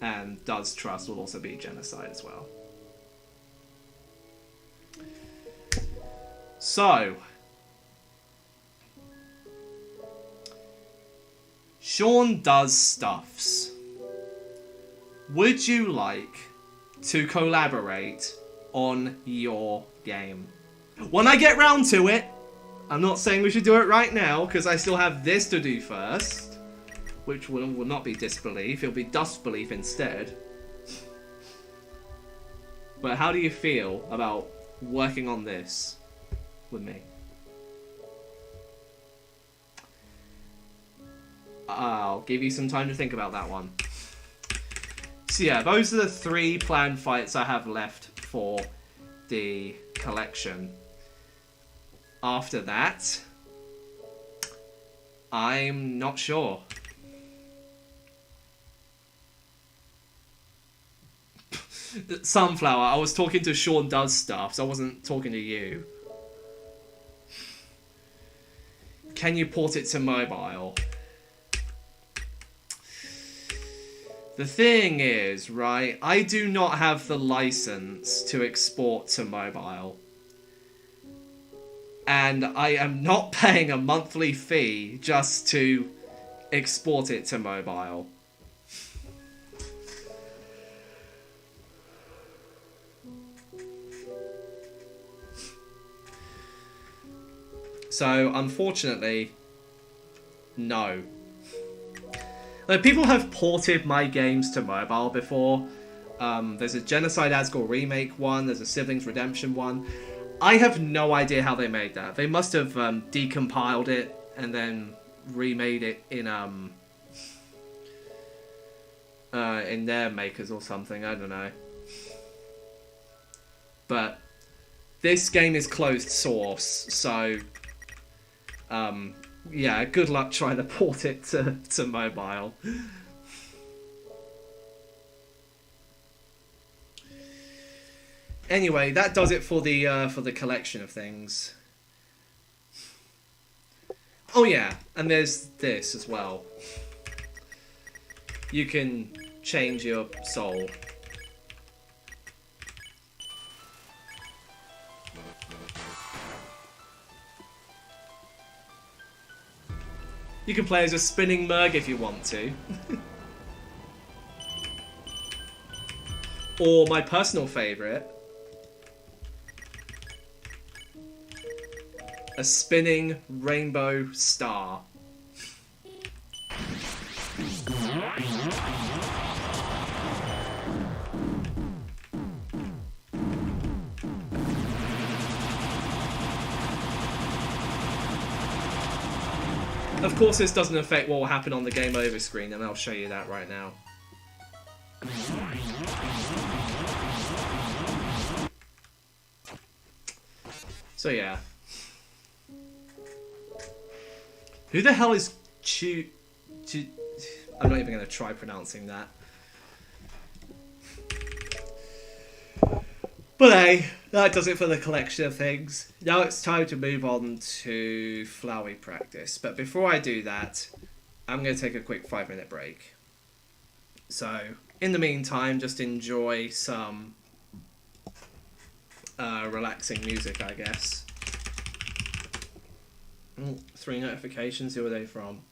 And Does Trust will also be genocide as well. So, Sean Does Stuffs. Would you like to collaborate on your game? When I get round to it, I'm not saying we should do it right now, because I still have this to do first, which will not be disbelief, it'll be disbelief instead. But how do you feel about working on this with me? I'll give you some time to think about that one. So yeah, those are the 3 planned fights I have left for the collection. After that, I'm not sure. Sunflower, I was talking to Sean Does Stuff, so I wasn't talking to you. Can you port it to mobile? The thing is, right, I do not have the license to export to mobile. And I am not paying a monthly fee just to export it to mobile. So, unfortunately, no. Like, people have ported my games to mobile before. There's a Genocide Asgore remake one, there's a Siblings Redemption one. I have no idea how they made that. They must have decompiled it and then remade it in their makers or something, I don't know. But this game is closed source, so yeah, good luck trying to port it to mobile. Anyway, that does it for the collection of things. Oh yeah, and there's this as well. You can change your soul. You can play as a spinning Merg if you want to. Or my personal favourite, a spinning rainbow star. Of course, this doesn't affect what will happen on the game over screen, and I'll show you that right now. So yeah. Who the hell is I'm not even going to try pronouncing that. But hey, that does it for the collection of things. Now it's time to move on to Flowey practice. But before I do that, I'm going to take a quick 5-minute break. So, in the meantime, just enjoy some relaxing music, I guess. 3 notifications, who are they from?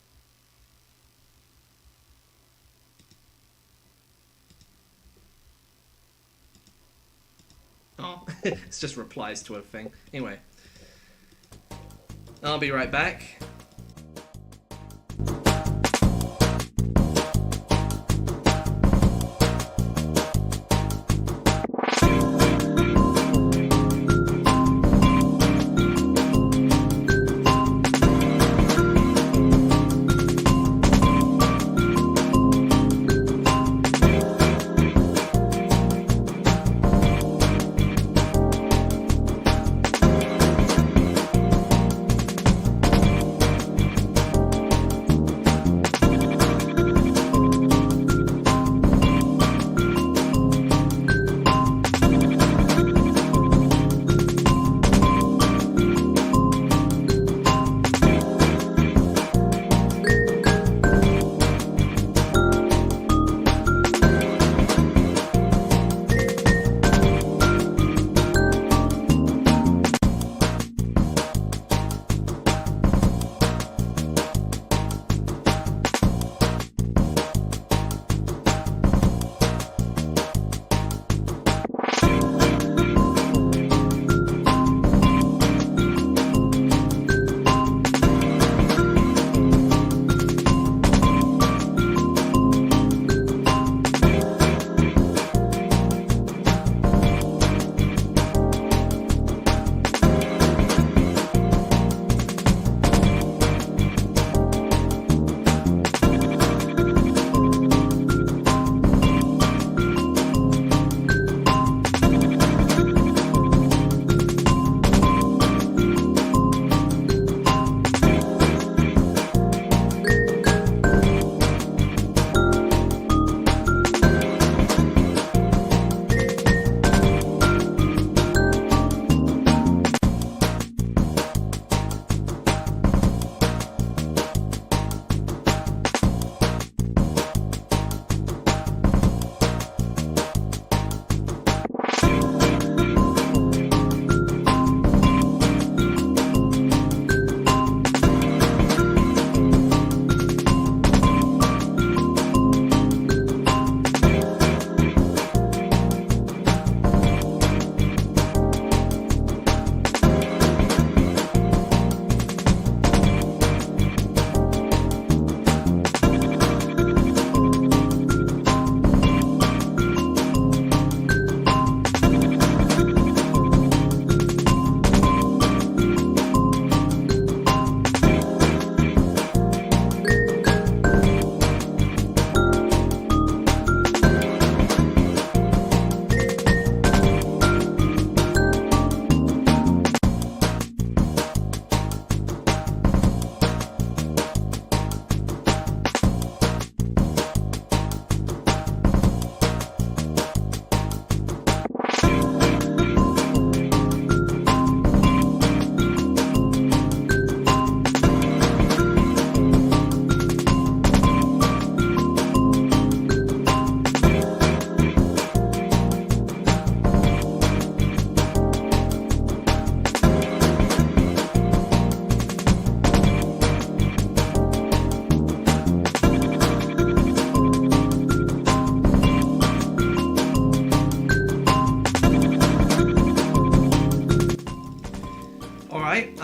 Oh, it's just replies to a thing. Anyway, I'll be right back.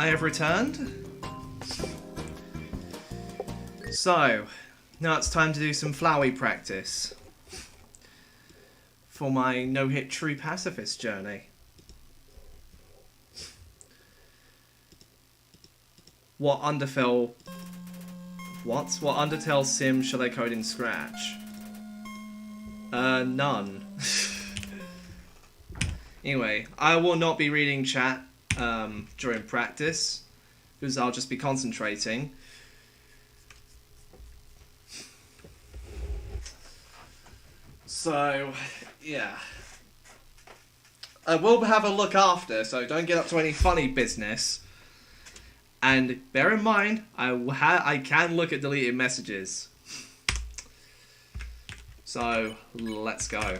I have returned. So, now it's time to do some Flowey practice for my no-hit true pacifist journey. What Undertale sim should I code in Scratch? None. Anyway, I will not be reading chat during practice, because I'll just be concentrating. So, yeah. I will have a look after, so don't get up to any funny business. And bear in mind, I can look at deleted messages. So, let's go.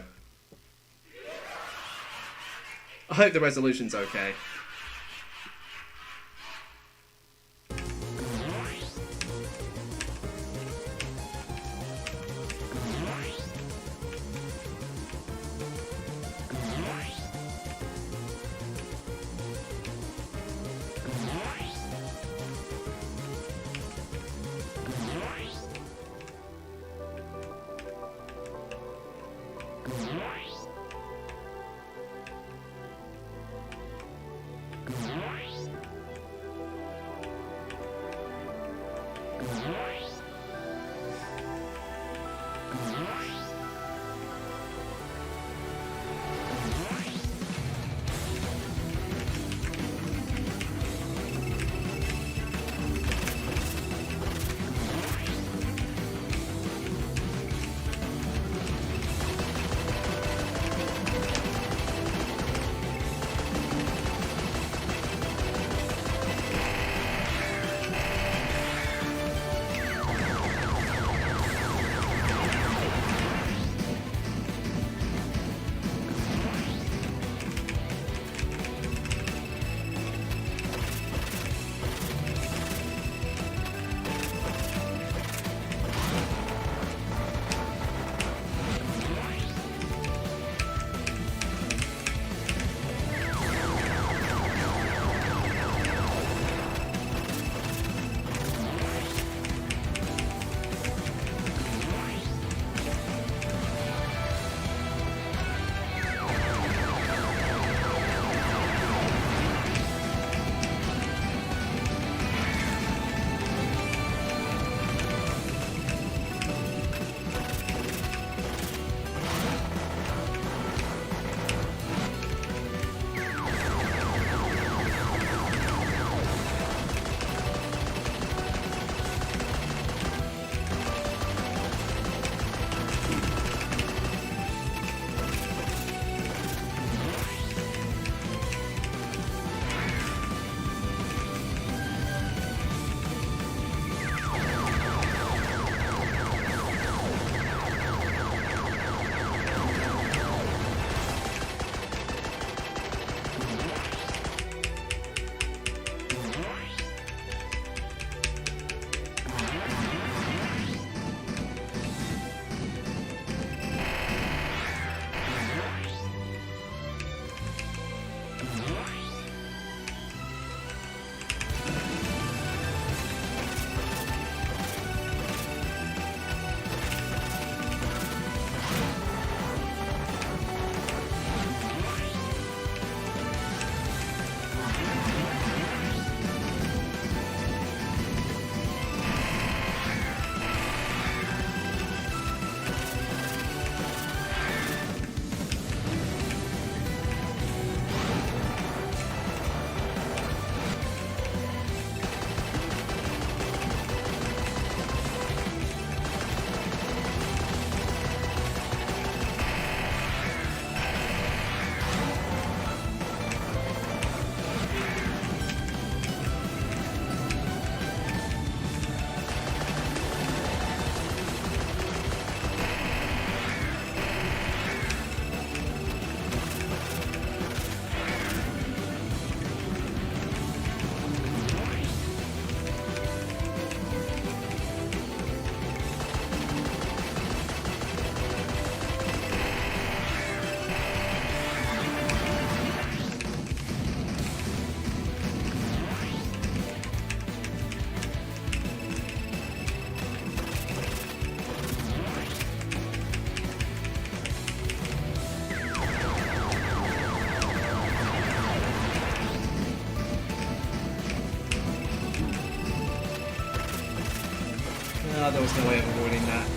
I hope the resolution's okay. there was no way of avoiding that.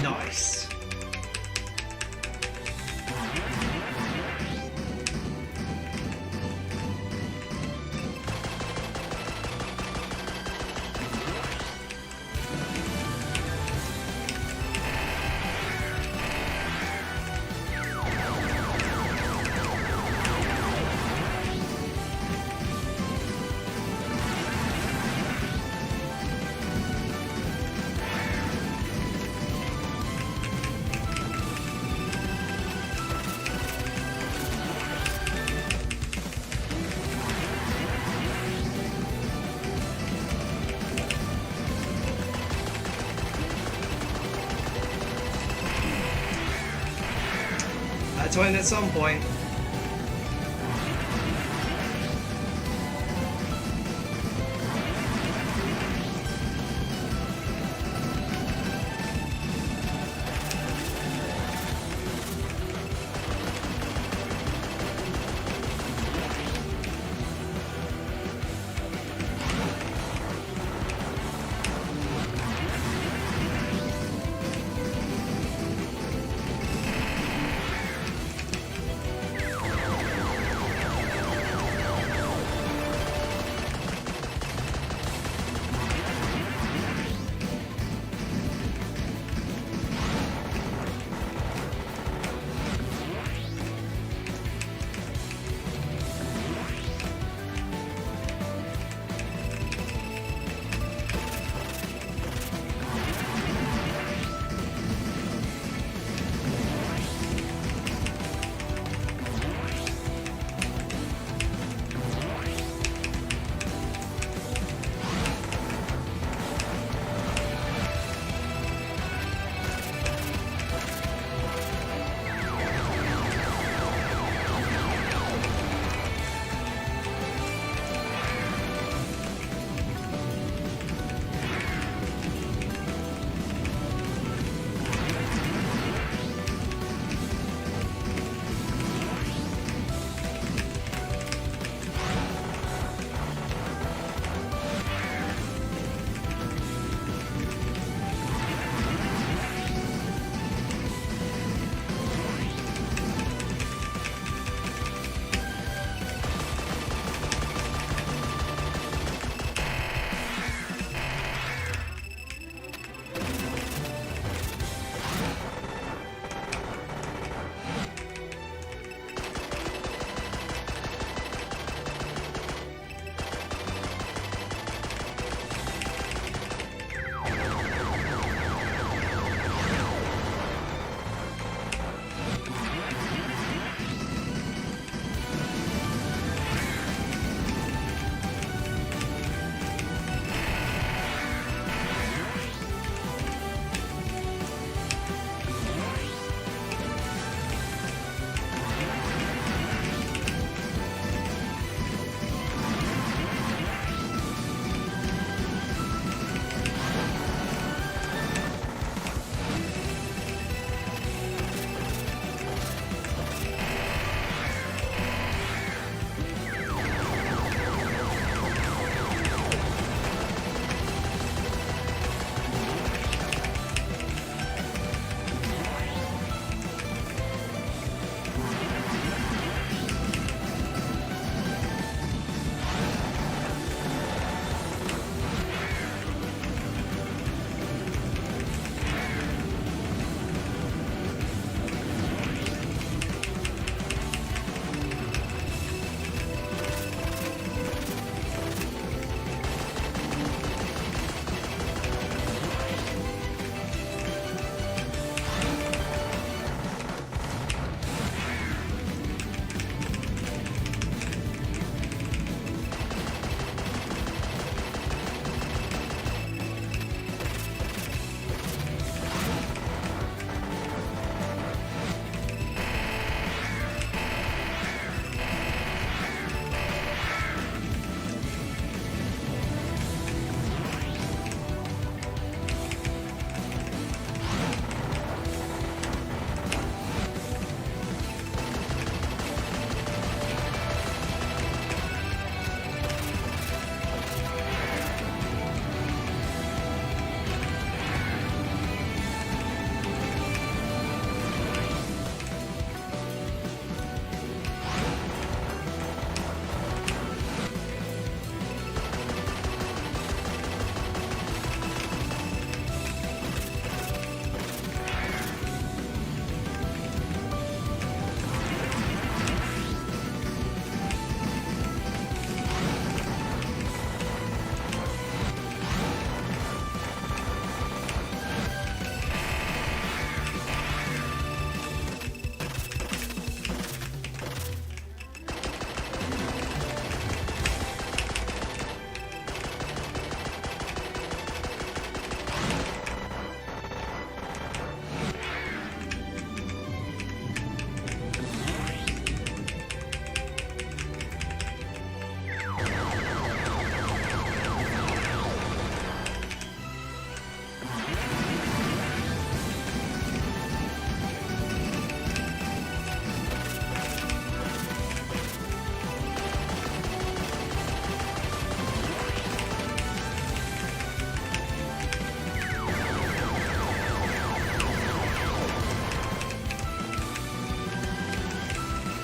Nice. To end at some point.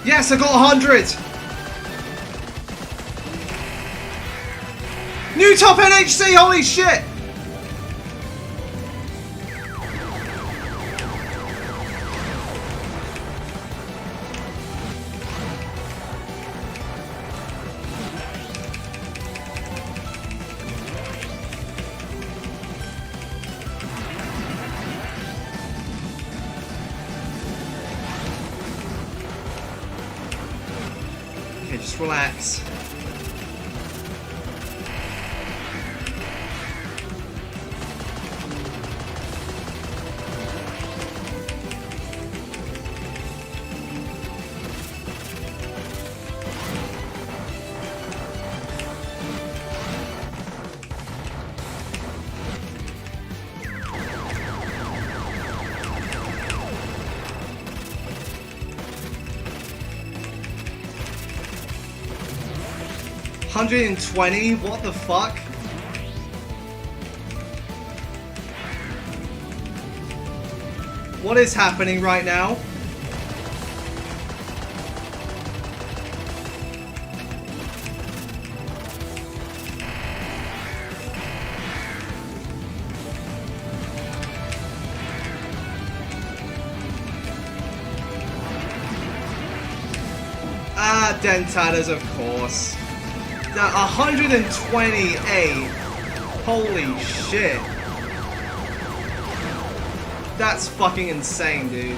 Yes, I got 100! New top NHC, holy shit! Okay, just relax. $120? What the fuck? What is happening right now? Ah, dentatas, of course. Now, 128. Holy shit. That's fucking insane, dude.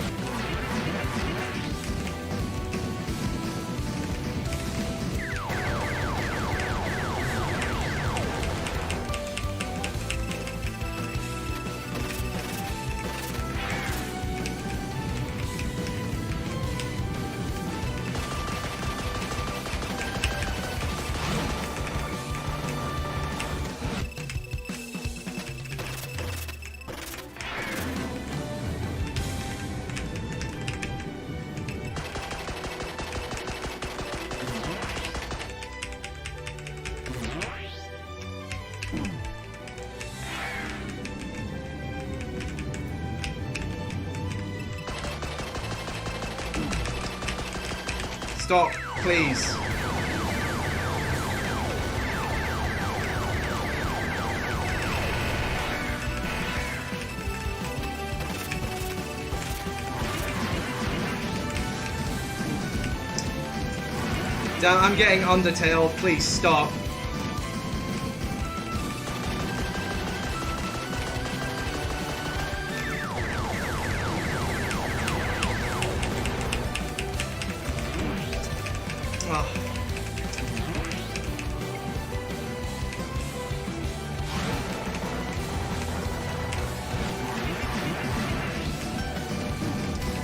Stop, please. Damn, I'm getting Undertale. Please stop.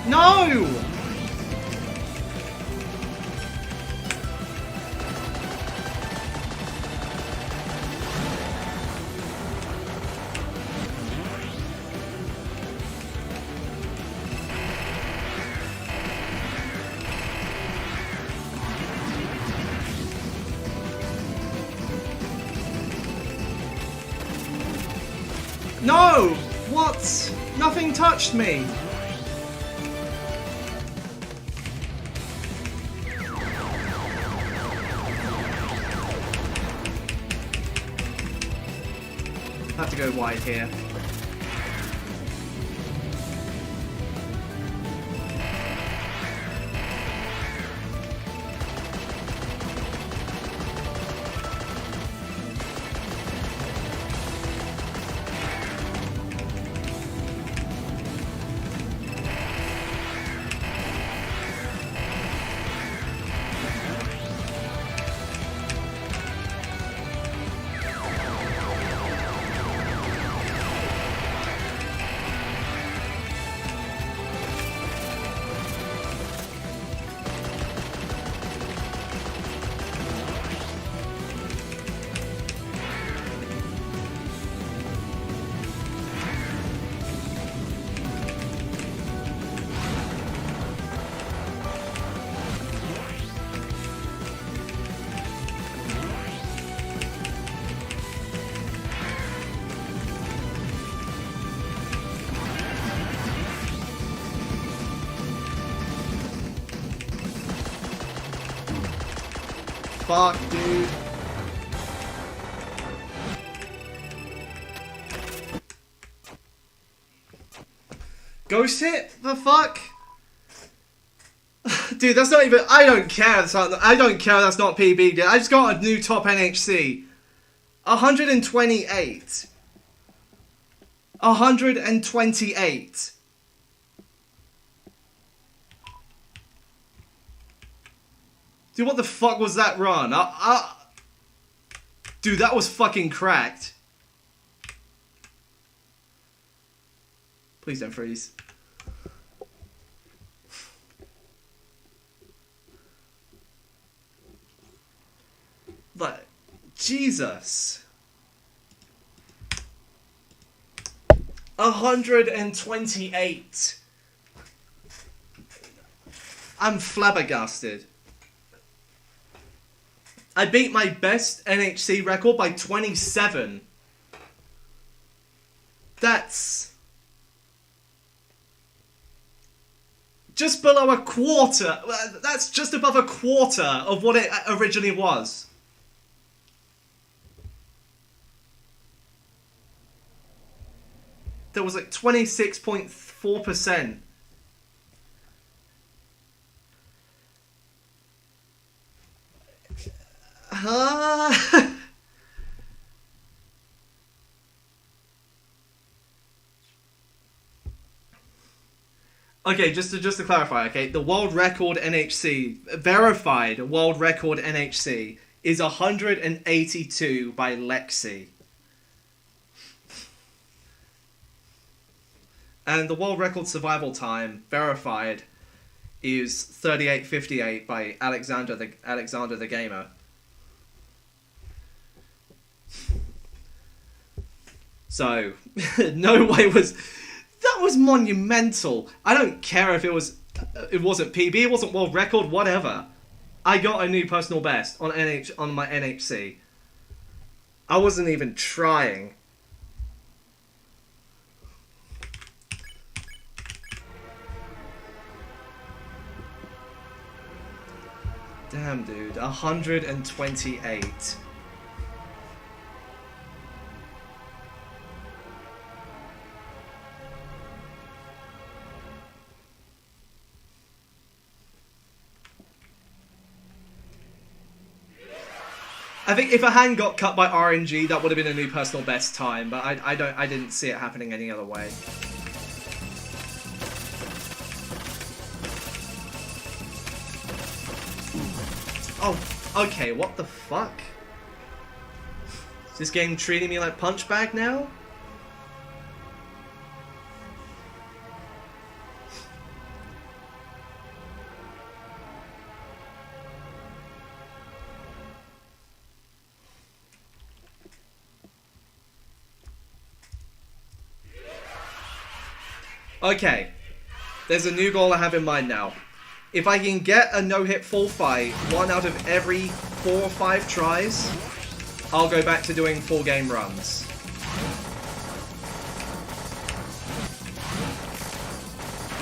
No! No! What? Nothing touched me. I have to go wide here. fuck, dude? Ghost hit? The fuck? Dude, that's not even... I don't care. I don't care that's not PB. Dude. I just got a new top NHC. 128. 128. Dude, what the fuck was that run? Dude, that was fucking cracked. Please don't freeze. Like, Jesus. 128. I'm flabbergasted. I beat my best NHC record by 27. That's just below a quarter. That's just above a quarter of what it originally was. That was like 26.4%. Okay, just to clarify, okay, the world record NHC, verified world record NHC, is 182 by Lexi. And the world record survival time, verified, is 38:58 by Alexander the Gamer. So, no way that was monumental. I don't care if it wasn't PB, it wasn't world record, whatever. I got a new personal best on my NHC. I wasn't even trying. Damn, dude. 128. I think if a hand got cut by RNG, that would have been a new personal best time, but I didn't see it happening any other way. Oh, okay, what the fuck? Is this game treating me like Punch Bag now? Okay, there's a new goal I have in mind now. If I can get a no-hit full fight 1 out of every 4 or 5 tries, I'll go back to doing full game runs.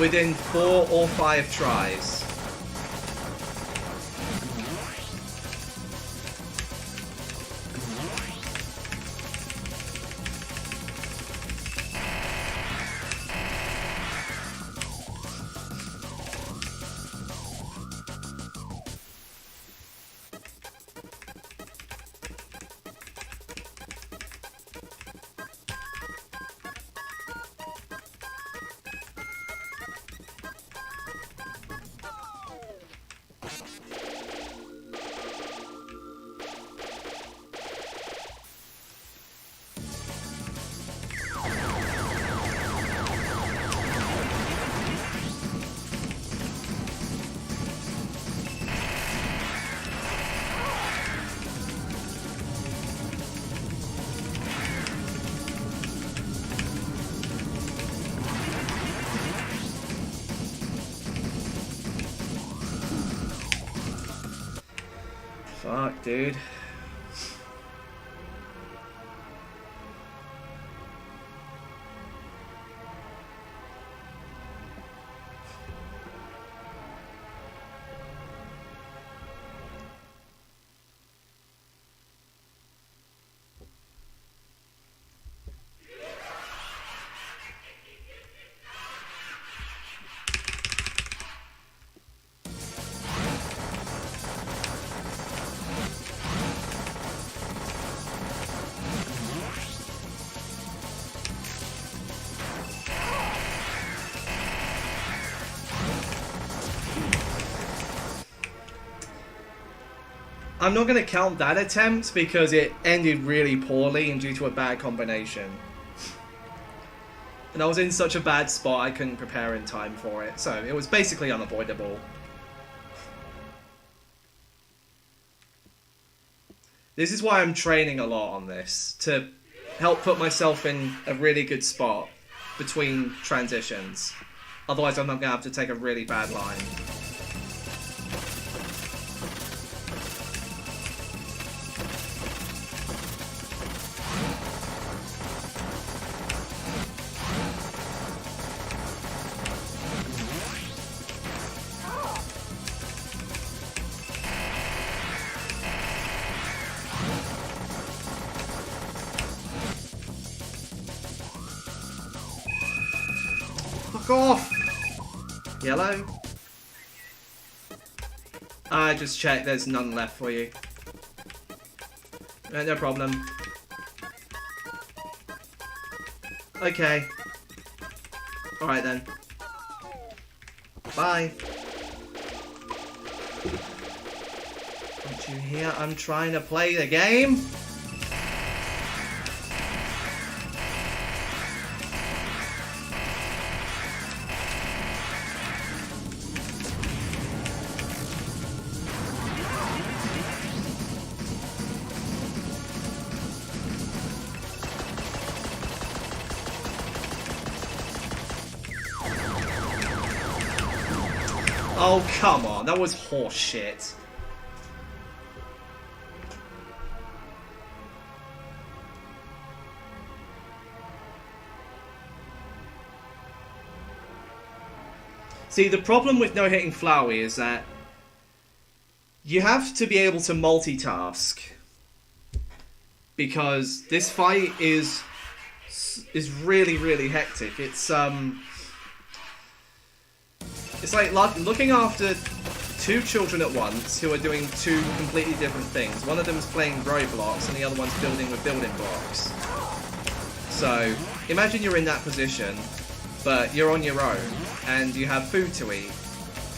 Within 4 or 5 tries. Fuck, dude. I'm not going to count that attempt because it ended really poorly and due to a bad combination. And I was in such a bad spot I couldn't prepare in time for it, so it was basically unavoidable. This is why I'm training a lot on this, to help put myself in a really good spot between transitions. Otherwise I'm not going to have to take a really bad line. Fuck off! Yellow? I just checked, there's none left for you. No problem. Okay. Alright then. Bye. Don't you hear? I'm trying to play the game. Oh, come on. That was horse shit. See, the problem with no-hitting Flowey is that you have to be able to multitask. Because this fight is really, really hectic. It's like looking after two children at once who are doing two completely different things. One of them is playing Roblox and the other one's building with building blocks. So, imagine you're in that position, but you're on your own and you have food to eat.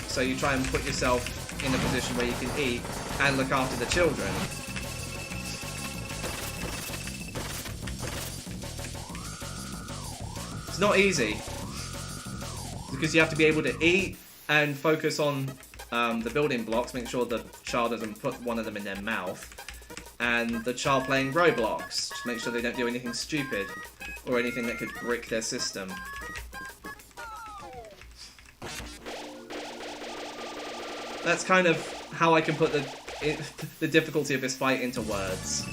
So you try and put yourself in a position where you can eat and look after the children. It's not easy. Because you have to be able to eat and focus on the building blocks, make sure the child doesn't put one of them in their mouth, and the child playing Roblox, just make sure they don't do anything stupid or anything that could brick their system. That's kind of how I can put the difficulty of this fight into words.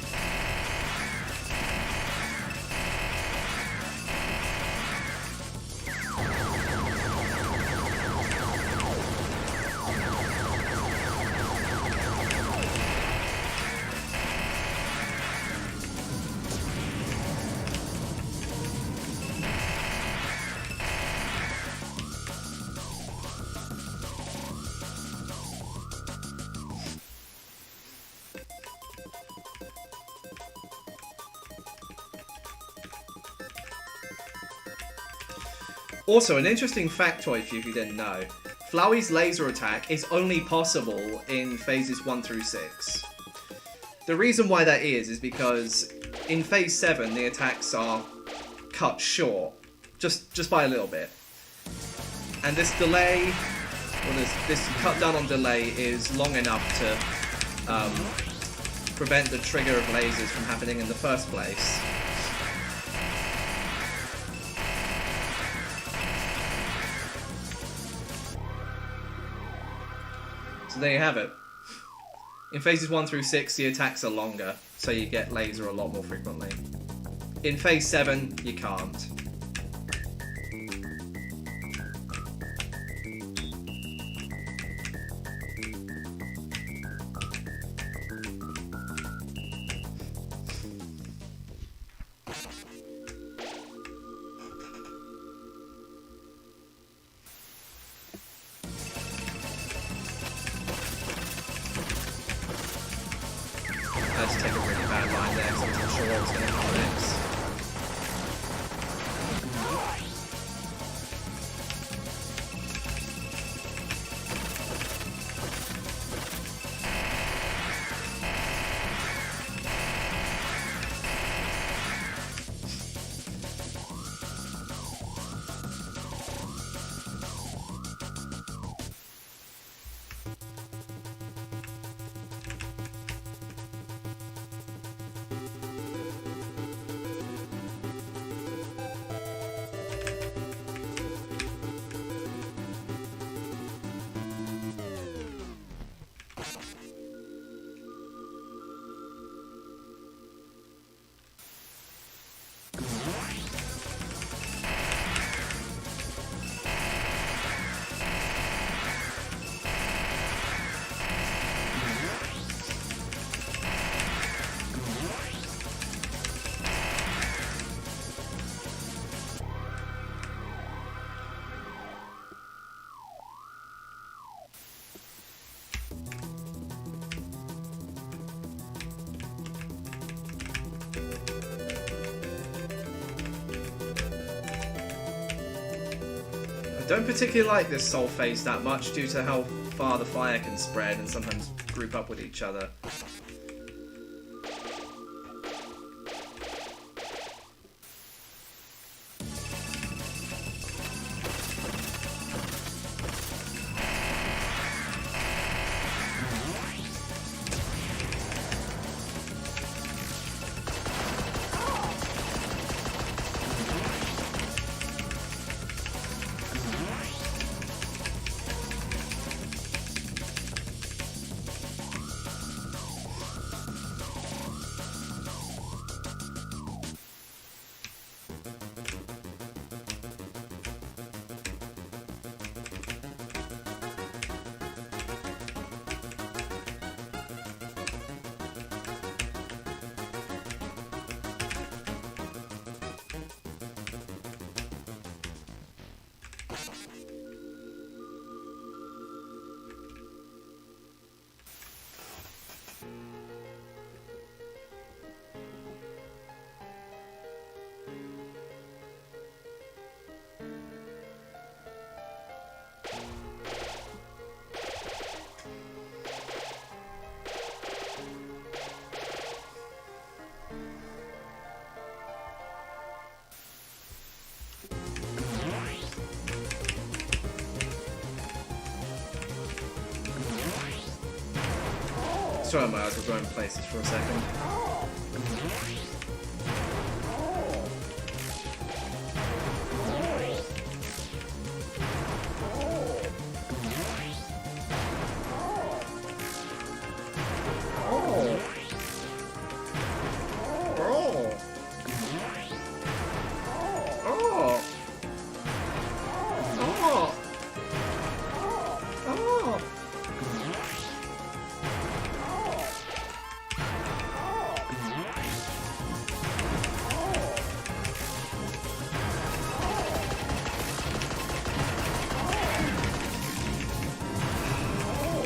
Also, an interesting factoid for you if you didn't know. Flowey's laser attack is only possible in phases 1 through 6. The reason why that is because in phase 7 the attacks are cut short. Just by a little bit. And this delay, or this cut down on delay is long enough to prevent the trigger of lasers from happening in the first place. So there you have it. In phases 1 through 6, the attacks are longer, so you get laser a lot more frequently. In phase 7, you can't. I just take a really bad line there because I wasn't sure what was going to come next. Don't particularly like this soul face that much due to how far the fire can spread and sometimes group up with each other. Sorry, my eyes were going places for a second.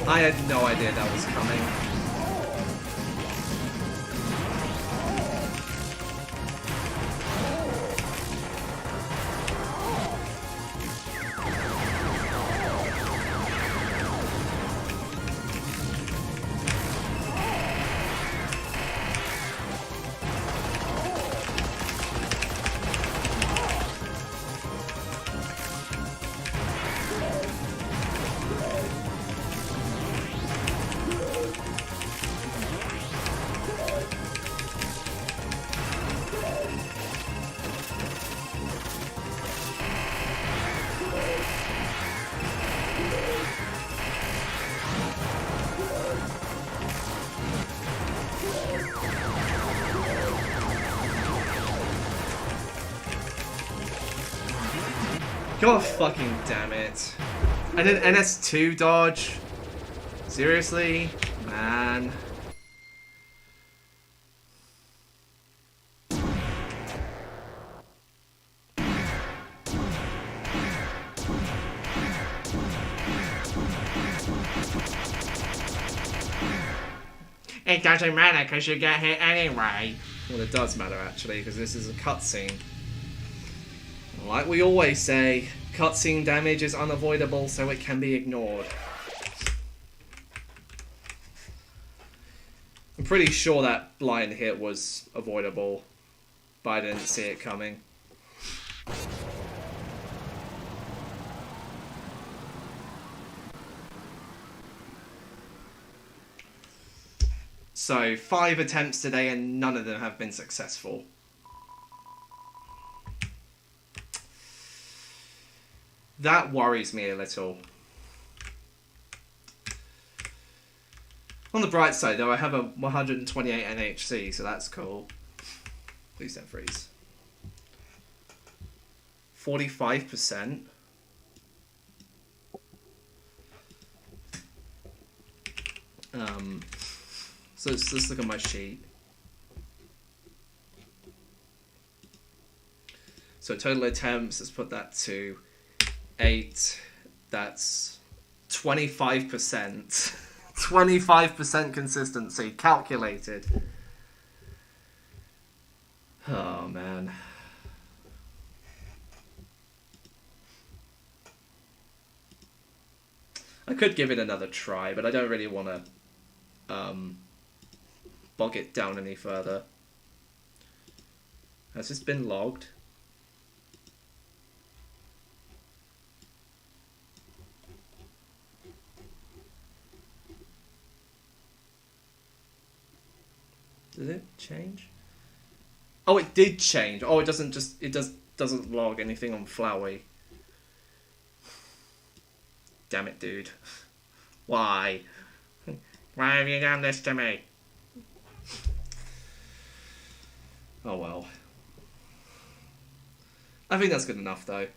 I had no idea that was coming. God fucking damn it. And an NS2 dodge? Seriously? Man. It doesn't matter because you get hit anyway. Well, it does matter actually because this is a cutscene. Like we always say, cutscene damage is unavoidable, so it can be ignored. I'm pretty sure that blind hit was avoidable, but I didn't see it coming. So, 5 attempts today and none of them have been successful. That worries me a little. On the bright side, though, I have a 128 NHC, so that's cool. Please don't freeze. 45%. So let's look at my sheet. So total attempts, let's put that to 8. That's 25%. 25% consistency, calculated. Oh, man. I could give it another try, but I don't really want to bog it down any further. Has this been logged? Did it change? Oh, it did change. Oh, it doesn't just doesn't log anything on Flowey. Damn it, dude. Why? Why have you done this to me? Oh well. I think that's good enough though.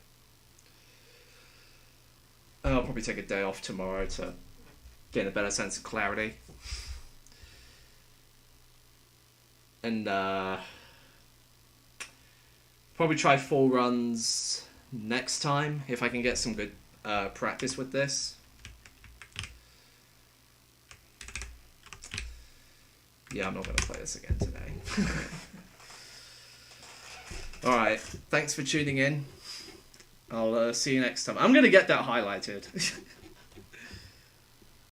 And I'll probably take a day off tomorrow to get a better sense of clarity. And probably try 4 runs next time if I can get some good practice with this. Yeah, I'm not going to play this again today. Alright, thanks for tuning in. I'll see you next time. I'm going to get that highlighted.